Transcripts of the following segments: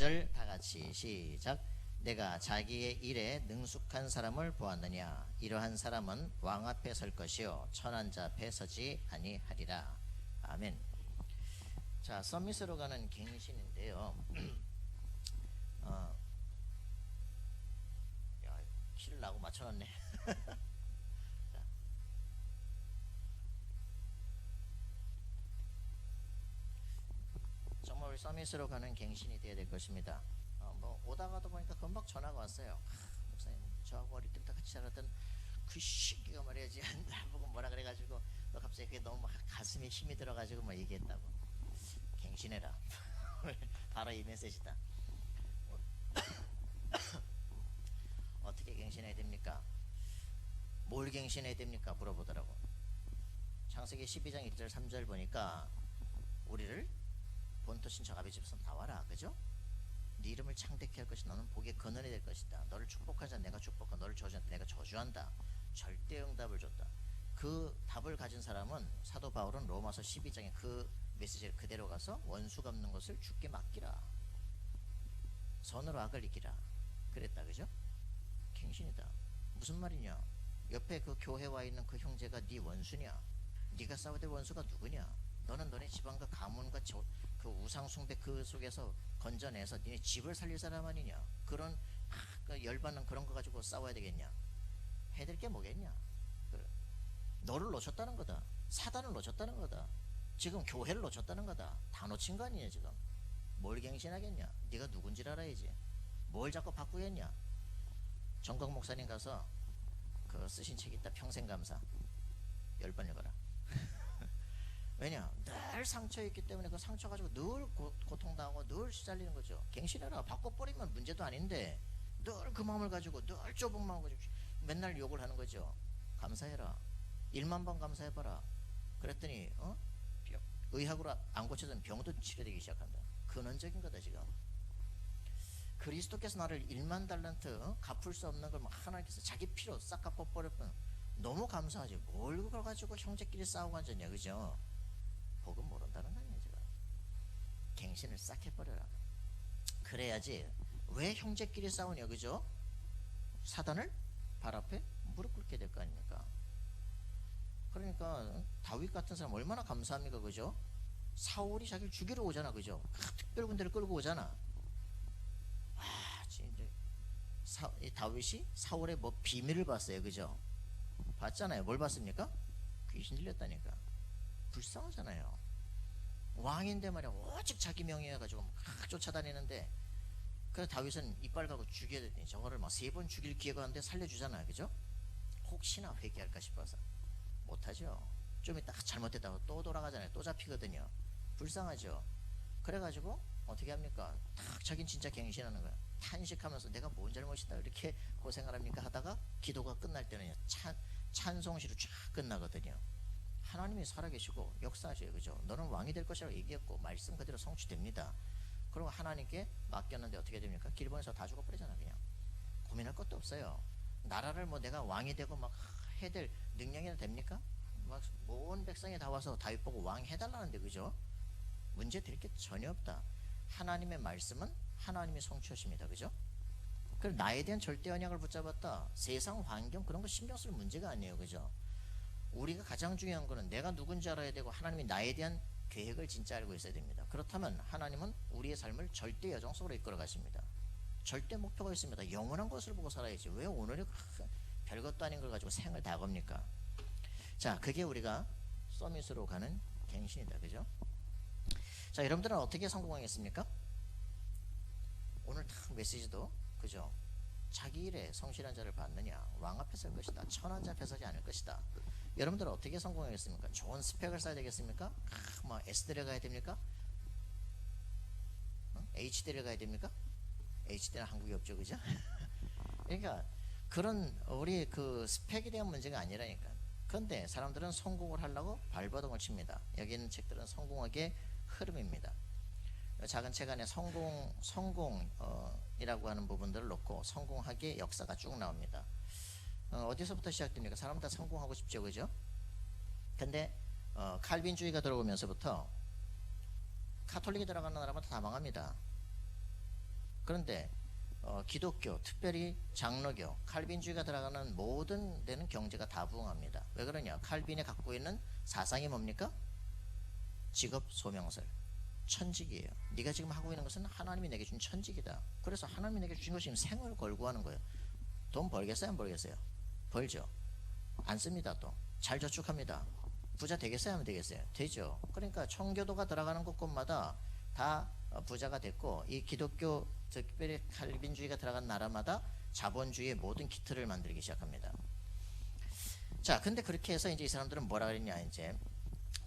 9절 다 같이 시작. 내가 자기의 일에 능숙한 사람을 보았느냐. 이러한 사람은 왕 앞에 설 것이요 천한 자 앞에 서지 아니하리라. 아멘. 자, 서밋으로 가는 갱신인데요. 야, 키를 나고 맞춰놨네. 정말 우리 서밋으로 가는 갱신이 되어야 될 것입니다. 뭐 오다가도 보니까 금방 전화가 왔어요. 목사님, 저하고 어릴 때부터 같이 살았던 그 시기가 말이야지 나보고 뭐라 그래가지고 너 갑자기 그게 너무 가슴에 힘이 들어가지고 뭐 얘기했다고. 갱신해라. 바로 이 메시지다. 어떻게 갱신해야 됩니까? 뭘 갱신해야 됩니까? 물어보더라고. 창세기 12장 1절 3절 보니까 우리를 본토 친척 아버지 집에서 나와라, 그죠? 네 이름을 창대케 할 것이 너는 복의 근원이 될 것이다. 너를 축복하자 내가 축복하고 너를 저주한다 내가 저주한다. 절대 응답을 줬다. 그 답을 가진 사람은 사도 바울은 로마서 12장에 그 메시지를 그대로 가서 원수 갚는 것을 주께 맡기라. 선으로 악을 이기라. 그랬다, 그죠? 갱신이다. 무슨 말이냐? 옆에 그 교회 와 있는 그 형제가 네 원수냐? 네가 싸워야 될 원수가 누구냐? 너는 너네 집안과 가문과 그 우상 숭배 그 속에서 건져내서 니네 집을 살릴 사람 아니냐? 그런 그 열받는 그런 거 가지고 싸워야 되겠냐? 해될 게 뭐겠냐? 그래. 너를 놓쳤다는 거다. 사단을 놓쳤다는 거다. 지금 교회를 놓쳤다는 거다. 다 놓친 거 아니냐 지금? 뭘 갱신하겠냐? 네가 누군지 알아야지. 뭘 자꾸 바꾸겠냐? 정광 목사님 가서 그 쓰신 책 있다. 평생감사 10번 읽어라. 왜냐? 늘 상처에 있기 때문에 그 상처 가지고 늘 고통당하고 늘 시달리는 거죠. 갱신해라. 바꿔버리면 문제도 아닌데 늘 그 마음을 가지고 늘 좁은 마음을 가지고 맨날 욕을 하는 거죠. 감사해라. 1만 번 감사해봐라. 그랬더니 의학으로 안 고쳐진 병도 치료되기 시작한다. 근원적인 거다 지금. 그리스도께서 나를 1만 달란트 갚을 수 없는 걸 하나님께서 자기 피로 싹 갚아버렸던. 너무 감사하지. 뭘 그걸 가지고 형제끼리 싸우고 앉았냐, 그죠? 복음 모른다는 거 아니야 지금. 갱신을 싹 해버려라. 그래야지. 왜 형제끼리 싸우냐, 그죠? 사단을 발 앞에 무릎 꿇게 될 거 아닙니까? 그러니까 다윗 같은 사람 얼마나 감사합니까, 그죠? 사울이 자기를 죽이러 오잖아, 그죠? 특별군대를 끌고 오잖아. 진짜 다윗이 사울의 뭐 비밀을 봤어요, 그죠? 봤잖아요. 뭘 봤습니까? 귀신 들렸다니까. 불쌍하잖아요. 왕인데 말이야 오직 자기 명예해 가지고 쫓아다니는데, 그래서 다윗은 이빨 가고 죽여야 되더니 저거를 막 3번 죽일 기회가 왔는데 살려주잖아요, 그죠? 혹시나 회개할까 싶어서. 못하죠. 좀 이따 잘못했다고 또 돌아가잖아요. 또 잡히거든요. 불쌍하죠. 그래가지고 어떻게 합니까? 딱 자긴 진짜 갱신하는 거야. 탄식하면서 내가 뭔 잘못이다 이렇게 고생을 합니까 하다가 기도가 끝날 때는 찬송시로 쫙 끝나거든요. 하나님이 살아계시고 역사하셔요, 그죠? 너는 왕이 될 것이라고 얘기했고 말씀 그대로 성취됩니다. 그리고 하나님께 맡겼는데 어떻게 됩니까? 길본에서 다 죽어버리잖아. 그냥 고민할 것도 없어요. 나라를 뭐 내가 왕이 되고 막 해될 능력이나 됩니까? 막 온 백성이 다 와서 다윗 보고 왕 해달라는데, 그죠? 문제 될 게 전혀 없다. 하나님의 말씀은 하나님이 성취하십니다, 그죠? 그럼 나에 대한 절대 언약을 붙잡았다. 세상 환경 그런 거 신경 쓸 문제가 아니에요, 그죠? 우리가 가장 중요한 거는 내가 누군지 알아야 되고 하나님이 나에 대한 계획을 진짜 알고 있어야 됩니다. 그렇다면 하나님은 우리의 삶을 절대 여정 속으로 이끌어 가십니다. 절대 목표가 있습니다. 영원한 것을 보고 살아야지. 왜 오늘이 별것도 아닌 걸 가지고 생을 다 겁니까? 자, 그게 우리가 서밋으로 가는 갱신이다, 그죠? 자, 여러분들은 어떻게 성공하겠습니까? 오늘 딱 메시지도, 그죠? 자기 일에 성실한 자를 받느냐, 왕 앞에 설 것이다, 천한 자 앞에 서지 않을 것이다. 여러분들은 어떻게 성공하겠습니까? 좋은 스펙을 써야 되겠습니까? 뭐 S대를 가야 됩니까? H대를 가야 됩니까? H대는 한국이 없죠, 그죠? 그러니까 그런 우리 그 스펙에 대한 문제가 아니라니까. 그런데 사람들은 성공을 하려고 발버둥을 칩니다. 여기 있는 책들은 성공학의 흐름입니다. 작은 책 안에 성공이라고 하는 부분들을 놓고 성공학의 역사가 쭉 나옵니다. 어디서부터 시작됩니까? 사람 다 성공하고 싶죠, 그죠? 근데 칼빈주의가 들어오면서부터 카톨릭이 들어가는 나라마다 다 망합니다. 그런데 기독교, 특별히 장로교, 칼빈주의가 들어가는 모든 데는 경제가 다 부흥합니다. 왜 그러냐? 칼빈이 갖고 있는 사상이 뭡니까? 직업 소명설, 천직이에요. 네가 지금 하고 있는 것은 하나님이 내게 준 천직이다. 그래서 하나님이 내게 주신 것이 생을 걸고 하는 거예요. 돈 벌겠어요? 안 벌겠어요? 벌죠. 안 씁니다. 또 잘 저축합니다. 부자 되겠어요? 안 되겠어요? 되죠. 그러니까 청교도가 들어가는 곳곳마다 다 부자가 됐고, 이 기독교, 특별히 칼빈주의가 들어간 나라마다 자본주의의 모든 기틀을 만들기 시작합니다. 자, 근데 그렇게 해서 이제 이 사람들은 뭐라 그랬냐? 이제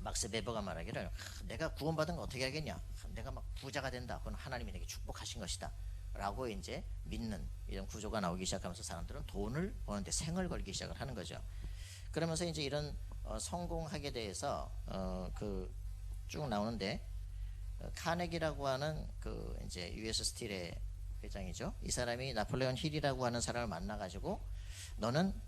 막스 베버가 말하기를, 내가 구원받은 거 어떻게 하겠냐? 내가 막 부자가 된다. 그건 하나님이 내게 축복하신 것이다. 라고 이제 믿는 이런 구조가 나오기 시작하면서 사람들은 돈을 버는데 생을 걸기 시작을 하는 거죠. 그러면서 이제 이런 성공학에 대해서 그 쭉 나오는데, 카네기라고 하는 그 이제 US 스틸의 회장이죠. 이 사람이 나폴레온 힐이라고 하는 사람을 만나가지고, 너는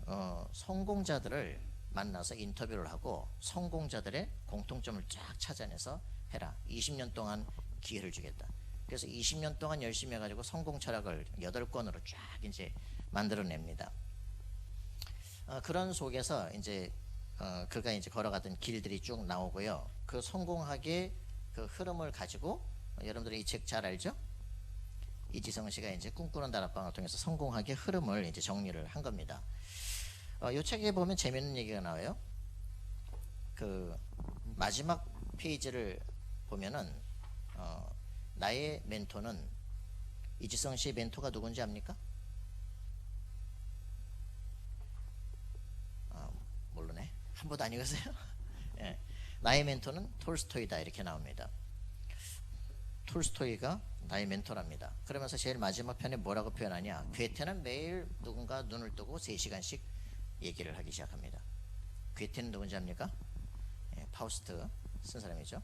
성공자들을 만나서 인터뷰를 하고 성공자들의 공통점을 쫙 찾아내서 해라. 20년 동안 기회를 주겠다. 그래서 20년 동안 열심히 해가지고 성공 철학을 8권으로 쫙 이제 만들어냅니다. 그런 속에서 이제 그가 이제 걸어가던 길들이 쭉 나오고요. 그 성공학의 그 흐름을 가지고, 여러분들이 이 책 잘 알죠? 이지성 씨가 이제 꿈꾸는 다락방을 통해서 성공학의 흐름을 이제 정리를 한 겁니다. 이 책에 보면 재밌는 얘기가 나와요. 그 마지막 페이지를 보면은 나의 멘토는, 이지성 씨의 멘토가 누군지 압니까? 모르네. 한 번도 안 읽었어요? 예. 나의 멘토는 톨스토이다, 이렇게 나옵니다. 톨스토이가 나의 멘토랍니다. 그러면서 제일 마지막 편에 뭐라고 표현하냐? 괴테는 매일 누군가 눈을 뜨고 3시간씩 얘기를 하기 시작합니다. 괴테는 누군지 압니까? 예, 파우스트 쓴 사람이죠.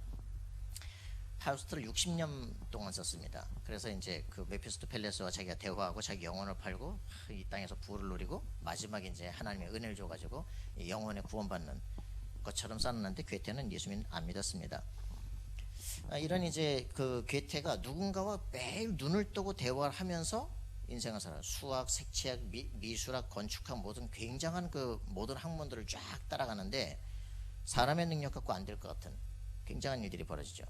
파우스트를 60년 동안 썼습니다. 그래서 이제 그 메피스토펠레스와 자기가 대화하고 자기 영혼을 팔고 이 땅에서 부를 누리고 마지막에 이제 하나님의 은혜를 줘가지고 영혼에 구원받는 것처럼 썼는데, 괴테는 예수님 안 믿었습니다. 이런 이제 그 괴테가 누군가와 매일 눈을 뜨고 대화를 하면서 인생을 살아요. 수학, 색채학, 미술학, 건축학, 모든 굉장한 그 모든 학문들을 쫙 따라가는데 사람의 능력 갖고 안 될 것 같은 굉장한 일들이 벌어지죠.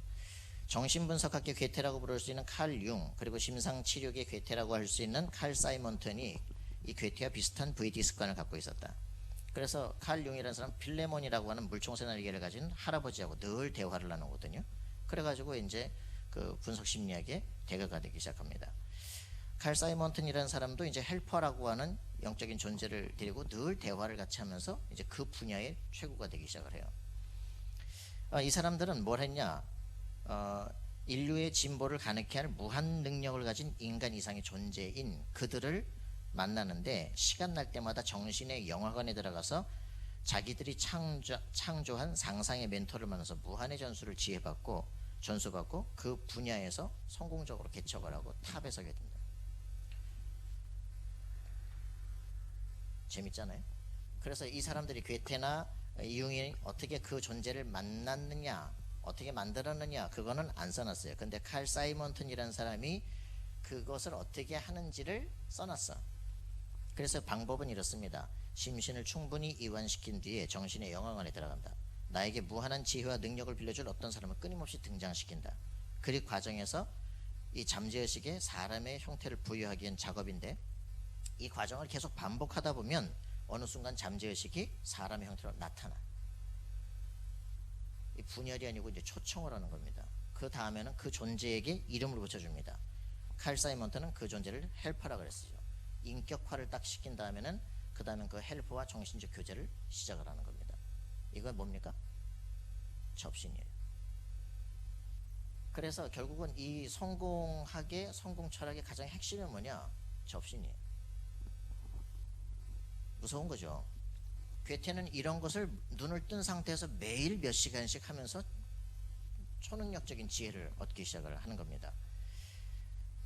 정신분석학계 괴테라고 부를 수 있는 칼 융, 그리고 심상치료계 괴테라고 할 수 있는 칼 사이먼턴이 이 괴테와 비슷한 VD 습관을 갖고 있었다. 그래서 칼 융이라는 사람, 필레몬이라고 하는 물총새 날개를 가진 할아버지하고 늘 대화를 나누거든요. 그래가지고 이제 그 분석심리학의 대가가 되기 시작합니다. 칼 사이먼턴이라는 사람도 이제 헬퍼라고 하는 영적인 존재를 데리고 늘 대화를 같이 하면서 이제 그 분야의 최고가 되기 시작을 해요. 이 사람들은 뭘 했냐? 인류의 진보를 가능케 할 무한 능력을 가진 인간 이상의 존재인 그들을 만나는데, 시간 날 때마다 정신의 영화관에 들어가서 자기들이 창조한 상상의 멘토를 만나서 무한의 전수받고 그 분야에서 성공적으로 개척을 하고 탑에 서게 됩니다. 재밌잖아요. 그래서 이 사람들이, 괴테나 이융이 어떻게 그 존재를 만났느냐, 어떻게 만들었느냐, 그거는 안 써놨어요. 근데 칼 사이먼턴이라는 사람이 그것을 어떻게 하는지를 써놨어. 그래서 방법은 이렇습니다. 심신을 충분히 이완시킨 뒤에 정신의 영화관에 들어간다. 나에게 무한한 지혜와 능력을 빌려줄 어떤 사람을 끊임없이 등장시킨다. 그 과정에서 이 잠재의식에 사람의 형태를 부여하기 위한 작업인데, 이 과정을 계속 반복하다 보면 어느 순간 잠재의식이 사람의 형태로 나타나. 이 분열이 아니고 이제 초청을 하는 겁니다. 그 다음에는 그 존재에게 이름을 붙여줍니다. 칼 사이먼트는 그 존재를 헬퍼라 그랬어요. 인격화를 딱 시킨 다음에는 그 다음엔 그 헬퍼와 정신적 교제를 시작을 하는 겁니다. 이건 뭡니까? 접신이에요. 그래서 결국은 이 성공학의, 성공 철학의 가장 핵심이 뭐냐? 접신이에요. 무서운 거죠. 괴테는 이런 것을 눈을 뜬 상태에서 매일 몇 시간씩 하면서 초능력적인 지혜를 얻기 시작을 하는 겁니다.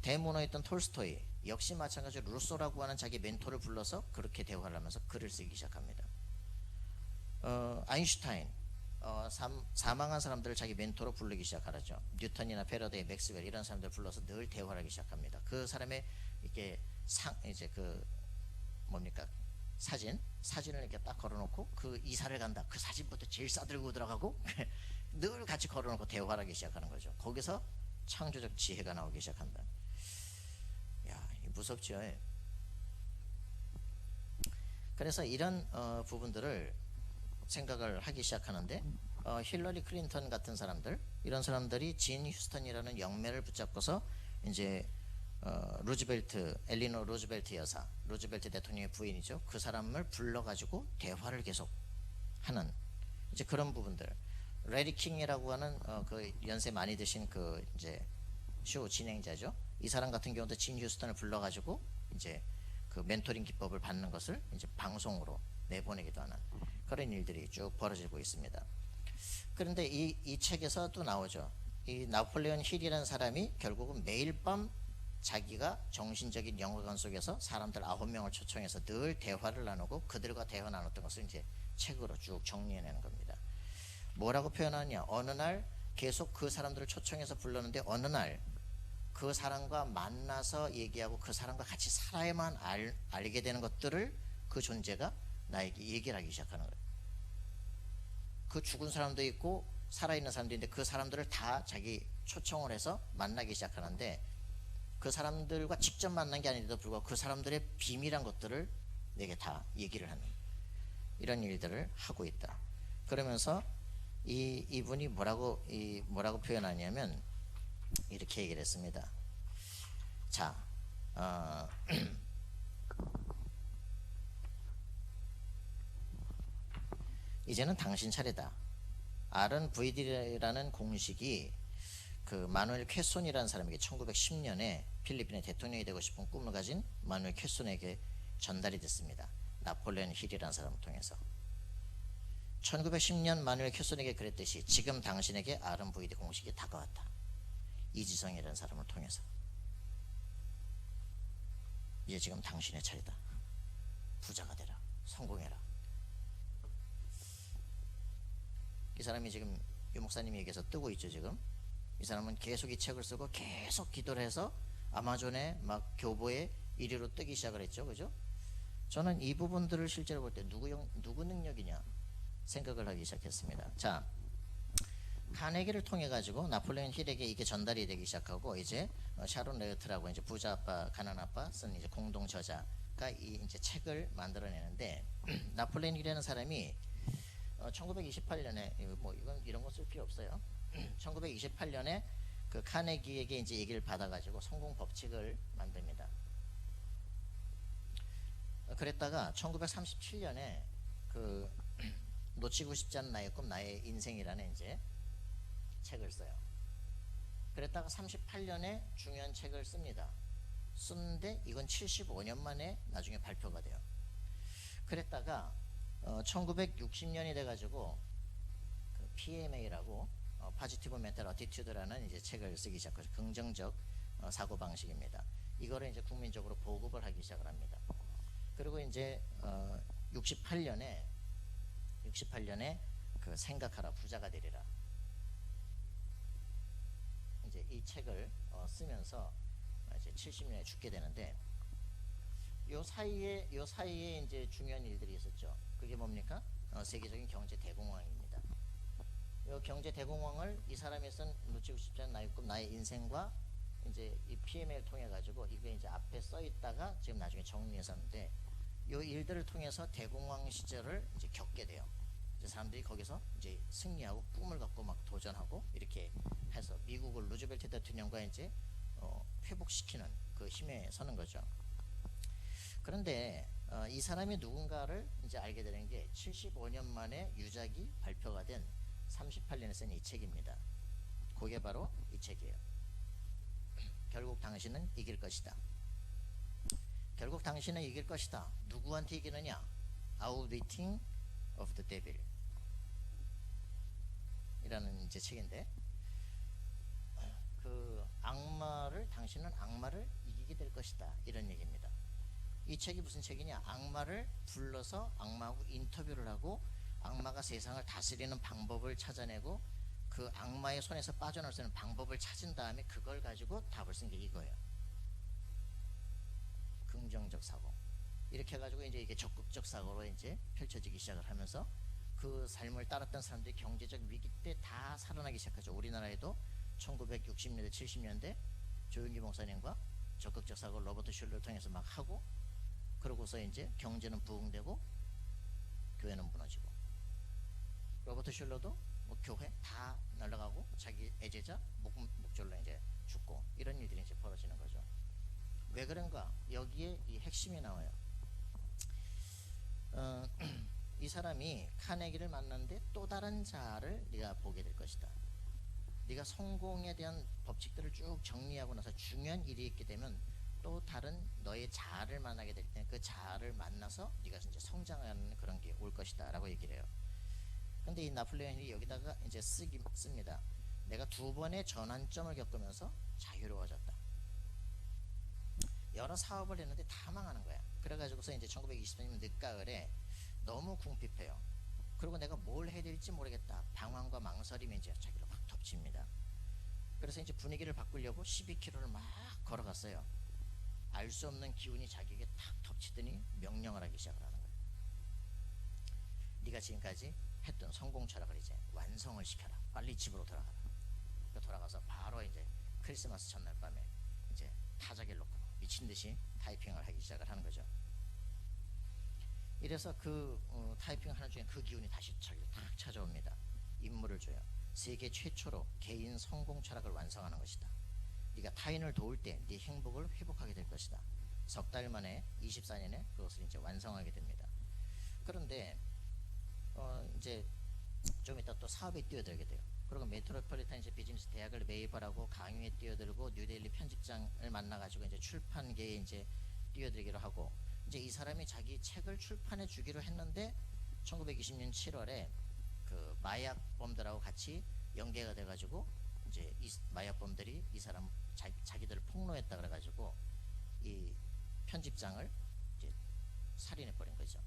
대문호였던 톨스토이 역시 마찬가지로 루소라고 하는 자기 멘토를 불러서 그렇게 대화를 하면서 글을 쓰기 시작합니다. 아인슈타인 사망한 사람들을 자기 멘토로 부르기 시작하죠. 뉴턴이나 패러데이, 맥스웰 이런 사람들 불러서 늘 대화를 하기 시작합니다. 그 사람의 이렇게 이제 그 뭡니까 사진을 이렇게 딱 걸어놓고 그 이사를 간다. 그 사진부터 제일 싸들고 들어가고 늘 같이 걸어놓고 대화를 하기 시작하는 거죠. 거기서 창조적 지혜가 나오기 시작한다. 야, 무섭죠. 그래서 이런 부분들을 생각을 하기 시작하는데 힐러리 클린턴 같은 사람들 이런 사람들이 진 휴스턴이라는 영매를 붙잡고서 이제 엘리노 루즈벨트 여사, 루즈벨트 대통령의 부인이죠. 그 사람을 불러가지고 대화를 계속 하는 이제 그런 부분들. 레리 킹이라고 하는 그 연세 많이 드신 그 이제 쇼 진행자죠. 이 사람 같은 경우도 진 휴스턴을 불러가지고 이제 그 멘토링 기법을 받는 것을 이제 방송으로 내보내기도 하는 그런 일들이 쭉 벌어지고 있습니다. 그런데 이 책에서 또 나오죠. 이 나폴레온 힐이라는 사람이 결국은 매일 밤 자기가 정신적인 영화관 속에서 사람들 9명을 초청해서 늘 대화를 나누고 그들과 대화 나눴던 것을 이제 책으로 쭉 정리해내는 겁니다. 뭐라고 표현하냐? 어느 날 계속 그 사람들을 초청해서 불렀는데 어느 날 그 사람과 만나서 얘기하고 그 사람과 같이 살아야만 알게 되는 것들을 그 존재가 나에게 얘기를 하기 시작하는 거예요. 그 죽은 사람도 있고 살아있는 사람도 있는데 그 사람들을 다 자기 초청을 해서 만나기 시작하는데 그 사람들과 직접 만난 게 아닌데도 불구하고 그 사람들의 비밀한 것들을 내게 다 얘기를 하는 이런 일들을 하고 있다. 그러면서 이분이 뭐라고 표현하냐면 이렇게 얘기를 했습니다. 자, 이제는 당신 차례다. RNVD라는 공식이 그 마누엘 퀘손이라는 사람에게 1910년에 필리핀의 대통령이 되고 싶은 꿈을 가진 마누엘 퀘손에게 전달이 됐습니다. 나폴레온 힐이라는 사람을 통해서. 1910년 마누엘 퀘손에게 그랬듯이 지금 당신에게 RNVD 공식이 다가왔다. 이지성이라는 사람을 통해서. 이제 지금 당신의 차례다. 부자가 되라. 성공해라. 이 사람이 지금 유 목사님 얘기해서 뜨고 있죠. 지금 이 사람은 계속 이 책을 쓰고 계속 기도를 해서 아마존에 막 교보에 1위로 뜨기 시작을 했죠. 그죠? 저는 이 부분들을 실제로 볼 때 누구 능력이냐 생각을 하기 시작했습니다. 자, 카네기를 통해 가지고 나폴레온 힐에게 이게 전달이 되기 시작하고 이제 샤론 레어트라고 이제 부자 아빠 가난 아빠 쓴 이제 공동 저자가 이 이제 책을 만들어내는데 나폴레온 힐이라는 사람이 1928년에 뭐 이런 거 쓸 필요 없어요. 1928년에 그 카네기에게 이제 얘기를 받아가지고 성공 법칙을 만듭니다. 그랬다가 1937년에 그 놓치고 싶지 않은 나의 꿈 나의 인생이라는 이제 책을 써요. 그랬다가 38년에 중요한 책을 씁니다. 쓰는데 이건 75년 만에 나중에 발표가 돼요. 그랬다가 1960년이 돼가지고 그 PMA라고 Positive Mental Attitude라는 이제 책을 쓰기 시작하죠. 긍정적 사고 방식입니다. 이거를 이제 국민적으로 보급을 하기 시작을 합니다. 그리고 이제 68년에 그 생각하라 부자가 되리라 이제 이 책을 쓰면서 이제 70년에 죽게 되는데 요 사이에 이제 중요한 일들이 있었죠. 그게 뭡니까? 세계적인 경제 대공황입니다. 요 경제 대공황을 이 사람이 쓴 놓치고 싶지 않은 나의 꿈 나의 인생과 이제 이 PMA를 통해 가지고 이게 이제 앞에 써 있다가 지금 나중에 정리해서는데 요 일들을 통해서 대공황 시절을 이제 겪게 돼요. 이제 사람들이 거기서 이제 승리하고 꿈을 갖고 막 도전하고 이렇게 해서 미국을 루즈벨트 대통령과 이제 회복시키는 그 힘에 서는 거죠. 그런데 이 사람이 누군가를 이제 알게 되는 게 75년 만에 유작이 발표가 된 38년에 쓴 이 책입니다. 그게 바로 이 책이에요. 결국 당신은 이길 것이다. 결국 당신은 이길 것이다. 누구한테 이기느냐? Outwitting of the Devil 이라는 이제 책인데 그 당신은 악마를 이기게 될 것이다 이런 얘기입니다. 이 책이 무슨 책이냐? 악마를 불러서 악마하고 인터뷰를 하고 악마가 세상을 다스리는 방법을 찾아내고 그 악마의 손에서 빠져나올 수 있는 방법을 찾은 다음에 그걸 가지고 답을 쓴 게 이거예요. 긍정적 사고. 이렇게 해가지고 이제 이게 적극적 사고로 이제 펼쳐지기 시작을 하면서 그 삶을 따랐던 사람들이 경제적 위기 때 다 살아나기 시작하죠. 우리나라에도 1960년대 70년대 조윤기 목사님과 적극적 사고를 로버트 슐러를 통해서 막 하고, 그러고서 이제 경제는 부흥되고 교회는 무너지고, 로버트 슐러도 뭐 교회 다 날아가고 자기 애제자 목졸로 이제 죽고, 이런 일들이 이제 벌어지는 거죠. 왜 그런가? 여기에 이 핵심이 나와요. 이 사람이 카네기를 만났는데 또 다른 자아를 네가 보게 될 것이다. 네가 성공에 대한 법칙들을 쭉 정리하고 나서 중요한 일이 있게 되면 또 다른 너의 자아를 만나게 될 때 그 자아를 만나서 네가 이제 성장하는 그런 게 올 것이다 라고 얘기를 해요. 근데 이 나폴레옹이 여기다가 이제 씁니다. 내가 2번의 전환점을 겪으면서 자유로워졌다. 여러 사업을 했는데 다 망하는 거야. 그래가지고서 이제 1920년 늦가을에 너무 궁핍해요. 그리고 내가 뭘 해야 될지 모르겠다. 방황과 망설임이 이제 자기를 확 덮칩니다. 그래서 이제 분위기를 바꾸려고 12km를 막 걸어갔어요. 알 수 없는 기운이 자기에게 탁 덮치더니 명령을 하기 시작을 하는 거예요. 네가 지금까지 했던 성공 철학을 이제 완성을 시켜라. 빨리 집으로 돌아가라. 돌아가서 바로 이제 크리스마스 첫날 밤에 이제 타자기를 놓고 미친 듯이 타이핑을 하기 시작을 하는 거죠. 이래서 그 타이핑 하는 중에 그 기운이 다시 자기를 탁 찾아옵니다. 임무를 줘요. 세계 최초로 개인 성공 철학을 완성하는 것이다. 네가 타인을 도울 때 네 행복을 회복하게 될 것이다. 석 달 만에 24년에 그것을 이제 완성하게 됩니다. 그런데 이제 좀 이따 또 사업에 뛰어들게 돼요. 그리고 메트로폴리탄 이제 비즈니스 대학을 매입을 하고 강의에 뛰어들고 뉴델리 편집장을 만나가지고 이제 출판계에 이제 뛰어들기로 하고, 이제 이 사람이 자기 책을 출판해 주기로 했는데 1920년 7월에 그 마약범들하고 같이 연계가 돼가지고 이제 이 마약범들이 이 사람 자기들을 폭로했다 그래가지고 이 편집장을 이제 살인해 버린 거죠.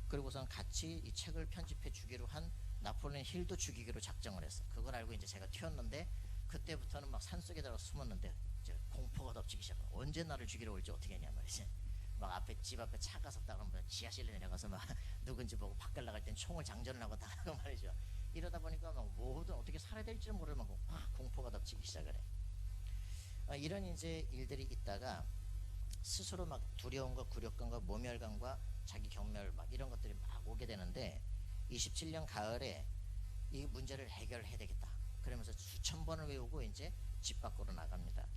그리고선 같이 이 책을 편집해 주기로 한 나폴레옹 힐도 죽이기로 작정을 했어. 그걸 알고 이제 제가 튀었는데 그때부터는 막 산속에 들어가 숨었는데 이제 공포가 덮치기 시작해. 언제 나를 죽이러 올지 어떻게 했냐 말이지. 막 앞에 집 앞에 차가 섰다 그러면 지하실에 내려가서 막 누군지 보고 밖을 나갈 땐 총을 장전을 하고 다 하고 말이죠. 이러다 보니까 막 뭐든 어떻게 살아야 될지 모를 만큼 막 공포가 덮치기 시작을 해. 이런 이제 일들이 있다가 스스로 막 두려움과 굴욕감과 모멸감과 자기 경멸 막 이런 것들이 막 오게 되는데 27년 가을에 이 문제를 해결해야 되겠다. 그러면서 수천 번을 외우고 이제 집 밖으로 나갑니다.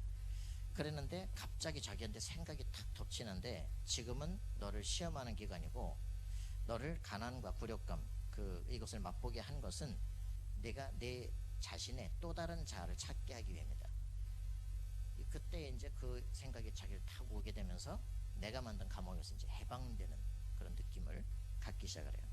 그랬는데 갑자기 자기한테 생각이 탁 덮치는데 지금은 너를 시험하는 기간이고 너를 가난과 굴욕감 이것을 맛보게 한 것은 내가 내 자신의 또 다른 자아를 찾게 하기 위함이다. 그때 이제 그 생각이 자기를 탁 오게 되면서 내가 만든 감옥에서 이제 해방되는 그런 느낌을 갖기 시작을 해요.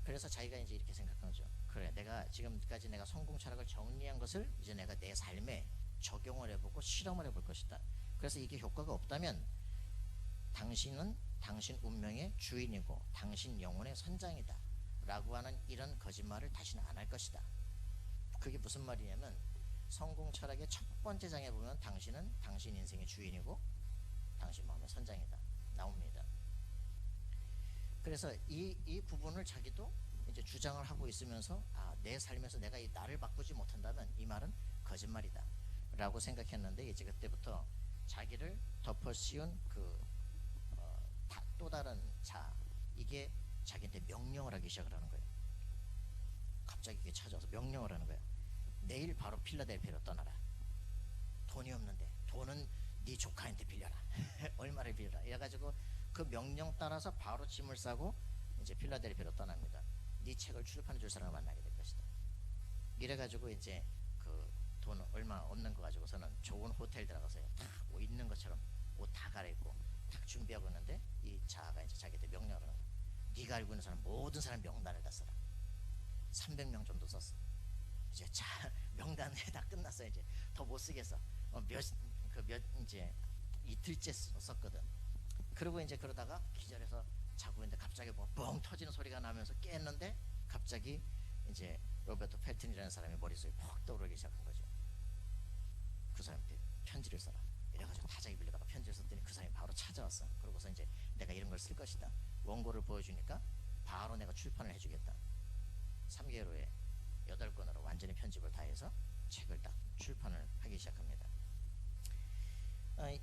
그래서 자기가 이제 이렇게 생각한 거죠. 그래, 내가 지금까지 내가 성공 철학을 정리한 것을 이제 내가 내 삶에 적용을 해보고 실험을 해볼 것이다. 그래서 이게 효과가 없다면 당신은 당신 운명의 주인이고 당신 영혼의 선장이다 라고 하는 이런 거짓말을 다시는 안 할 것이다. 그게 무슨 말이냐면 성공 철학의 첫 번째 장에 보면 당신은 당신 인생의 주인이고 당신 마음의 선장이다 나옵니다. 그래서 이 부분을 자기도 이제 주장을 하고 있으면서 내 삶에서 내가 이 나를 바꾸지 못한다면 이 말은 거짓말이다 라고 생각했는데 이제 그때부터 자기를 덮어 씌운 또 다른 자, 이게 자기한테 명령을 하기 시작을 하는 거예요. 갑자기 이게 찾아와서 명령을 하는 거예요. 내일 바로 필라델피아로 떠나라. 돈이 없는데 돈은 네 조카한테 빌려라. 얼마를 빌려라. 이래가지고 그 명령 따라서 바로 짐을 싸고 이제 필라델피아로 떠납니다. 네 책을 출판해 줄 사람을 만나게 될 것이다. 이래가지고 이제 그 돈 얼마 없는 거 가지고서는 좋은 호텔 들어가서요. 탁 뭐 있는 것처럼 옷 다 갈아입고 탁 준비하고 있는데 이 자아가 이제 자기한테 명령을 하는 거야. 네가 알고 있는 사람 모든 사람 명단을 다 써라. 300명 정도 썼어. 이제 명단에 다 끝났어. 이제 더 못 쓰겠어. 이제 이틀째 썼거든. 그리고 이제 그러다가 기절해서 자고 있는데 갑자기 뭐 뻥 터지는 소리가 나면서 깼는데 갑자기 이제 로베르토 펠틴이라는 사람이 머릿속에 퍽 떠오르기 시작한 거죠. 그 사람한테 편지를 써라. 이래가지고 타자기 빌려다가 편지를 썼더니 그 사람이 바로 찾아왔어. 그러고서 이제 내가 이런 걸 쓸 것이다. 원고를 보여주니까 바로 내가 출판을 해주겠다. 3개월 후에 8권으로 완전히 편집을 다 해서 책을 딱 출판을 하기 시작합니다.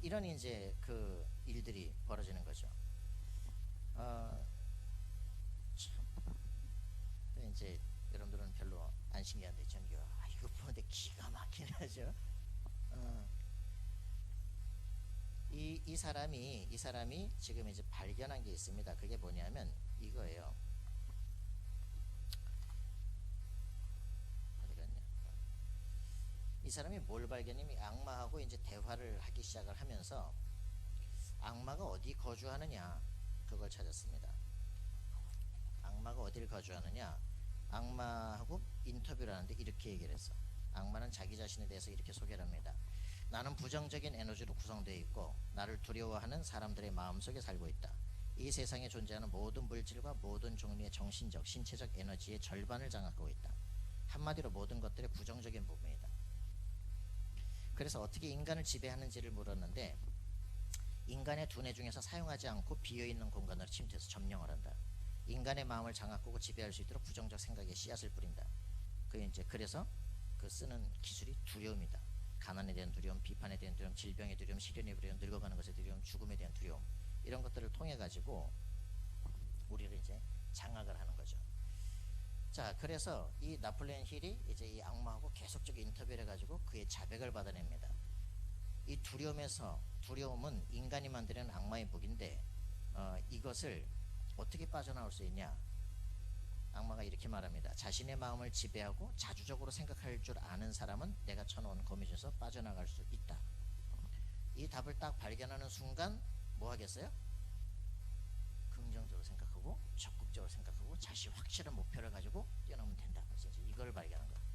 이런 이제 그 일들이 벌어지는 거죠. 참 이제 여러분들은 별로 안 신기한데 전 이거 보는데 기가 막히네 하죠. 이 사람이 지금 이제 발견한 게 있습니다. 그게 뭐냐면 이거예요. 어디 갔냐? 이 사람이 뭘 발견했냐면 악마하고 이제 대화를 하기 시작을 하면서 악마가 어디 거주하느냐 그걸 찾았습니다. 악마가 어디를 거주하느냐? 악마하고 인터뷰를 하는데 이렇게 얘기를 했어. 악마는 자기 자신에 대해서 이렇게 소개를 합니다. 나는 부정적인 에너지로 구성되어 있고 나를 두려워하는 사람들의 마음속에 살고 있다. 이 세상에 존재하는 모든 물질과 모든 종류의 정신적, 신체적 에너지의 절반을 장악하고 있다. 한마디로 모든 것들의 부정적인 부분이다. 그래서 어떻게 인간을 지배하는지를 물었는데 인간의 두뇌 중에서 사용하지 않고 비어있는 공간으로 침투해서 점령을 한다. 인간의 마음을 장악하고 지배할 수 있도록 부정적 생각의 씨앗을 뿌린다. 그래서 그 쓰는 기술이 두려움이다. 가난에 대한 두려움, 비판에 대한 두려움, 질병에 두려움, 시련에 두려움, 늙어가는 것에 두려움, 죽음에 대한 두려움, 이런 것들을 통해 가지고 우리를 이제 장악을 하는 거죠. 자, 그래서 이 나폴레옹 힐이 이제 이 악마하고 계속적인 인터뷰를 해가지고 그의 자백을 받아냅니다. 이 두려움은 인간이 만드는 악마의 무기인데 이것을 어떻게 빠져나올 수 있냐? 악마가 이렇게 말합니다. 자신의 마음을 지배하고 자주적으로 생각할 줄 아는 사람은 내가 쳐놓은 거미 중에서 빠져나갈 수 있다. 이 답을 딱 발견하는 순간 뭐 하겠어요? 긍정적으로 생각하고 적극적으로 생각하고 자신이 확실한 목표를 가지고 뛰어넘으면 된다. 그래서 이제 이걸 발견한 거예요.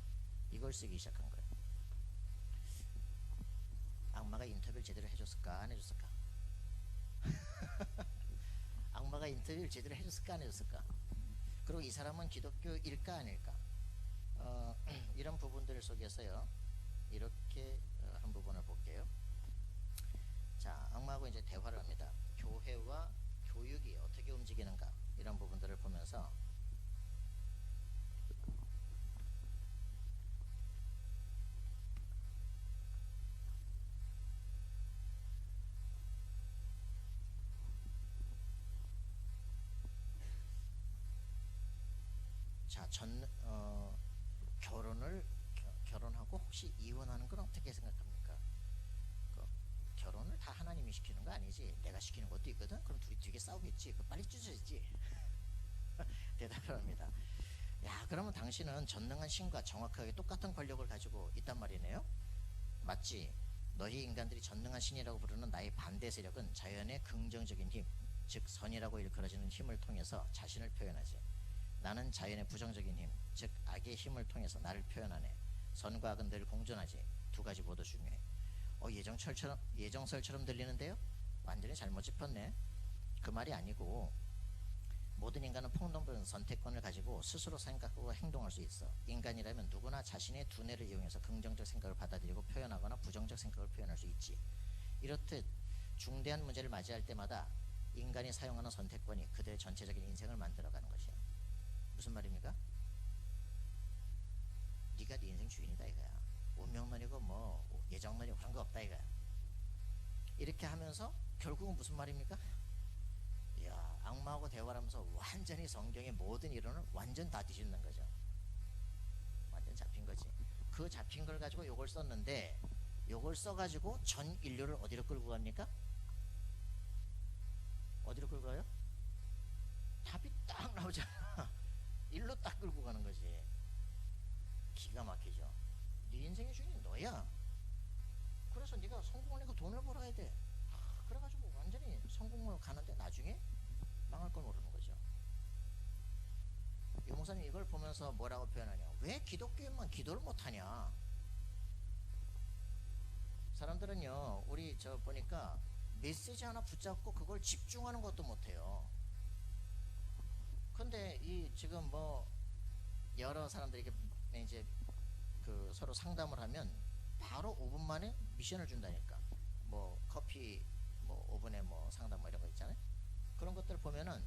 이걸 쓰기 시작한 거예요. 악마가 인터뷰를 제대로 해줬을까 안 해줬을까? 악마가 인터뷰를 제대로 해줬을까 안 해줬을까? 그리고 이 사람은 기독교일까 아닐까? 이런 부분들 속에서요 이렇게 한 부분을 볼게요. 자, 악마하고 이제 대화를 합니다. 교회와 교육이 어떻게 움직이는가 이런 부분들을 보면서 자, 결혼하고 혹시 이혼하는 건 어떻게 생각합니까? 결혼을 다 하나님이 시키는 거 아니지? 내가 시키는 것도 있거든? 그럼 둘이 되게 싸우겠지? 빨리 찢어지지? 대답을 합니다. 야, 그러면 당신은 전능한 신과 정확하게 똑같은 권력을 가지고 있단 말이네요? 맞지? 너희 인간들이 전능한 신이라고 부르는 나의 반대 세력은 자연의 긍정적인 힘, 즉 선이라고 일컬어지는 힘을 통해서 자신을 표현하지. 나는 자연의 부정적인 힘, 즉 악의 힘을 통해서 나를 표현하네. 선과 악은 늘 공존하지. 두 가지 모두 중요해. 예정설처럼 들리는데요? 완전히 잘못 짚었네. 그 말이 아니고 모든 인간은 폭넓은 선택권을 가지고 스스로 생각하고 행동할 수 있어. 인간이라면 누구나 자신의 두뇌를 이용해서 긍정적 생각을 받아들이고 표현하거나 부정적 생각을 표현할 수 있지. 이렇듯 중대한 문제를 맞이할 때마다 인간이 사용하는 선택권이 그들의 전체적인 인생을 만들어가는 것이야. 무슨 말입니까? 네가 네 인생 주인이다 이거야. 운명론이고 뭐 예정론이고 그런 거 없다 이거야. 이렇게 하면서 결국은 무슨 말입니까? 이야, 악마하고 대화를 하면서 완전히 성경의 모든 이론을 완전 다 뒤집는 거죠. 완전 잡힌 거지. 그 잡힌 걸 가지고 요걸 썼는데 요걸 써가지고 전 인류를 어디로 끌고 갑니까? 어디로 끌고 가요? 답이 딱 나오잖아. 일로 딱 끌고 가는 거지. 기가 막히죠. 네 인생의 주인이 너야. 그래서 네가 성공을 내고 돈을 벌어야 돼. 그래가지고 완전히 성공을 가는데 나중에 망할 걸 모르는 거죠. 유 목사님 이걸 보면서 뭐라고 표현하냐? 왜 기독교인만 기도를 못하냐? 사람들은요, 우리 보니까 메시지 하나 붙잡고 그걸 집중하는 것도 못해요. 근데 이 지금 뭐 여러 사람들에게 이제 그 서로 상담을 하면 바로 5분 만에 미션을 준다니까. 뭐 커피 뭐 5분에 뭐 상담 뭐 이런 거 있잖아요. 그런 것들 보면은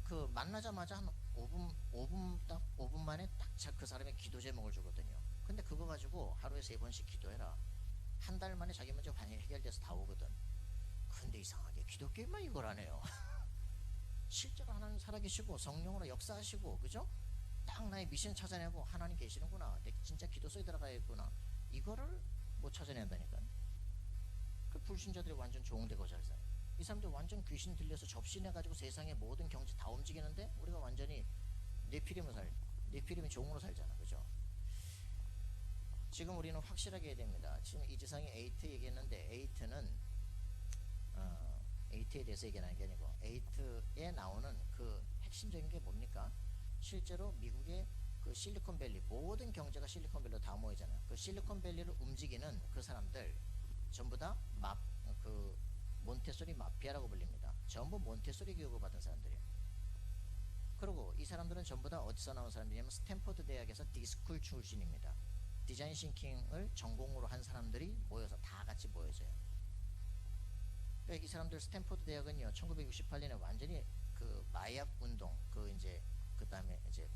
그 만나자마자 한 5분 딱 5분 만에 딱 그 사람의 기도 제목을 주거든요. 근데 그거 가지고 하루에 3번씩 기도해라. 한 달 만에 자기 문제가 반이 해결돼서 다 오거든. 근데 이상하게 기독교인만 이걸 안 해요. 실제로 하나님 살아계시고 성령으로 역사하시고, 그죠? 딱 나의 미션 찾아내고 하나님 계시는구나, 내 진짜 기도소에 들어가야겠구나, 이거를 못 찾아낸다니까. 그 불신자들이 완전 종되고 잘 살아요. 이 사람들 완전 귀신 들려서 접신해가지고 세상의 모든 경제 다 움직이는데 우리가 완전히 네피림의 종으로 살잖아, 그죠? 지금 우리는 확실하게 해야 됩니다. 지금 이지상이 에이트 얘기했는데, 에이트에 대해서 얘기하는 게 아니고 에이트에 나오는 그 핵심적인 게 뭡니까? 실제로 미국의 그 실리콘밸리, 모든 경제가 실리콘밸리로 다 모이잖아요. 그 실리콘밸리를 움직이는 그 사람들 전부 다 그 몬테소리 마피아라고 불립니다. 전부 몬테소리 교육을 받은 사람들이에요. 그리고 이 사람들은 전부 다 어디서 나온 사람들이냐면 스탠퍼드 대학에서 디스쿨 출신입니다. 디자인 싱킹을 전공으로 한 사람들이 모여서 다 같이 모여져요. 그러니까 이 사람들 스탠퍼드 대학은요, 1968년에 완전히 그 마약 운동, 그 다음에 이제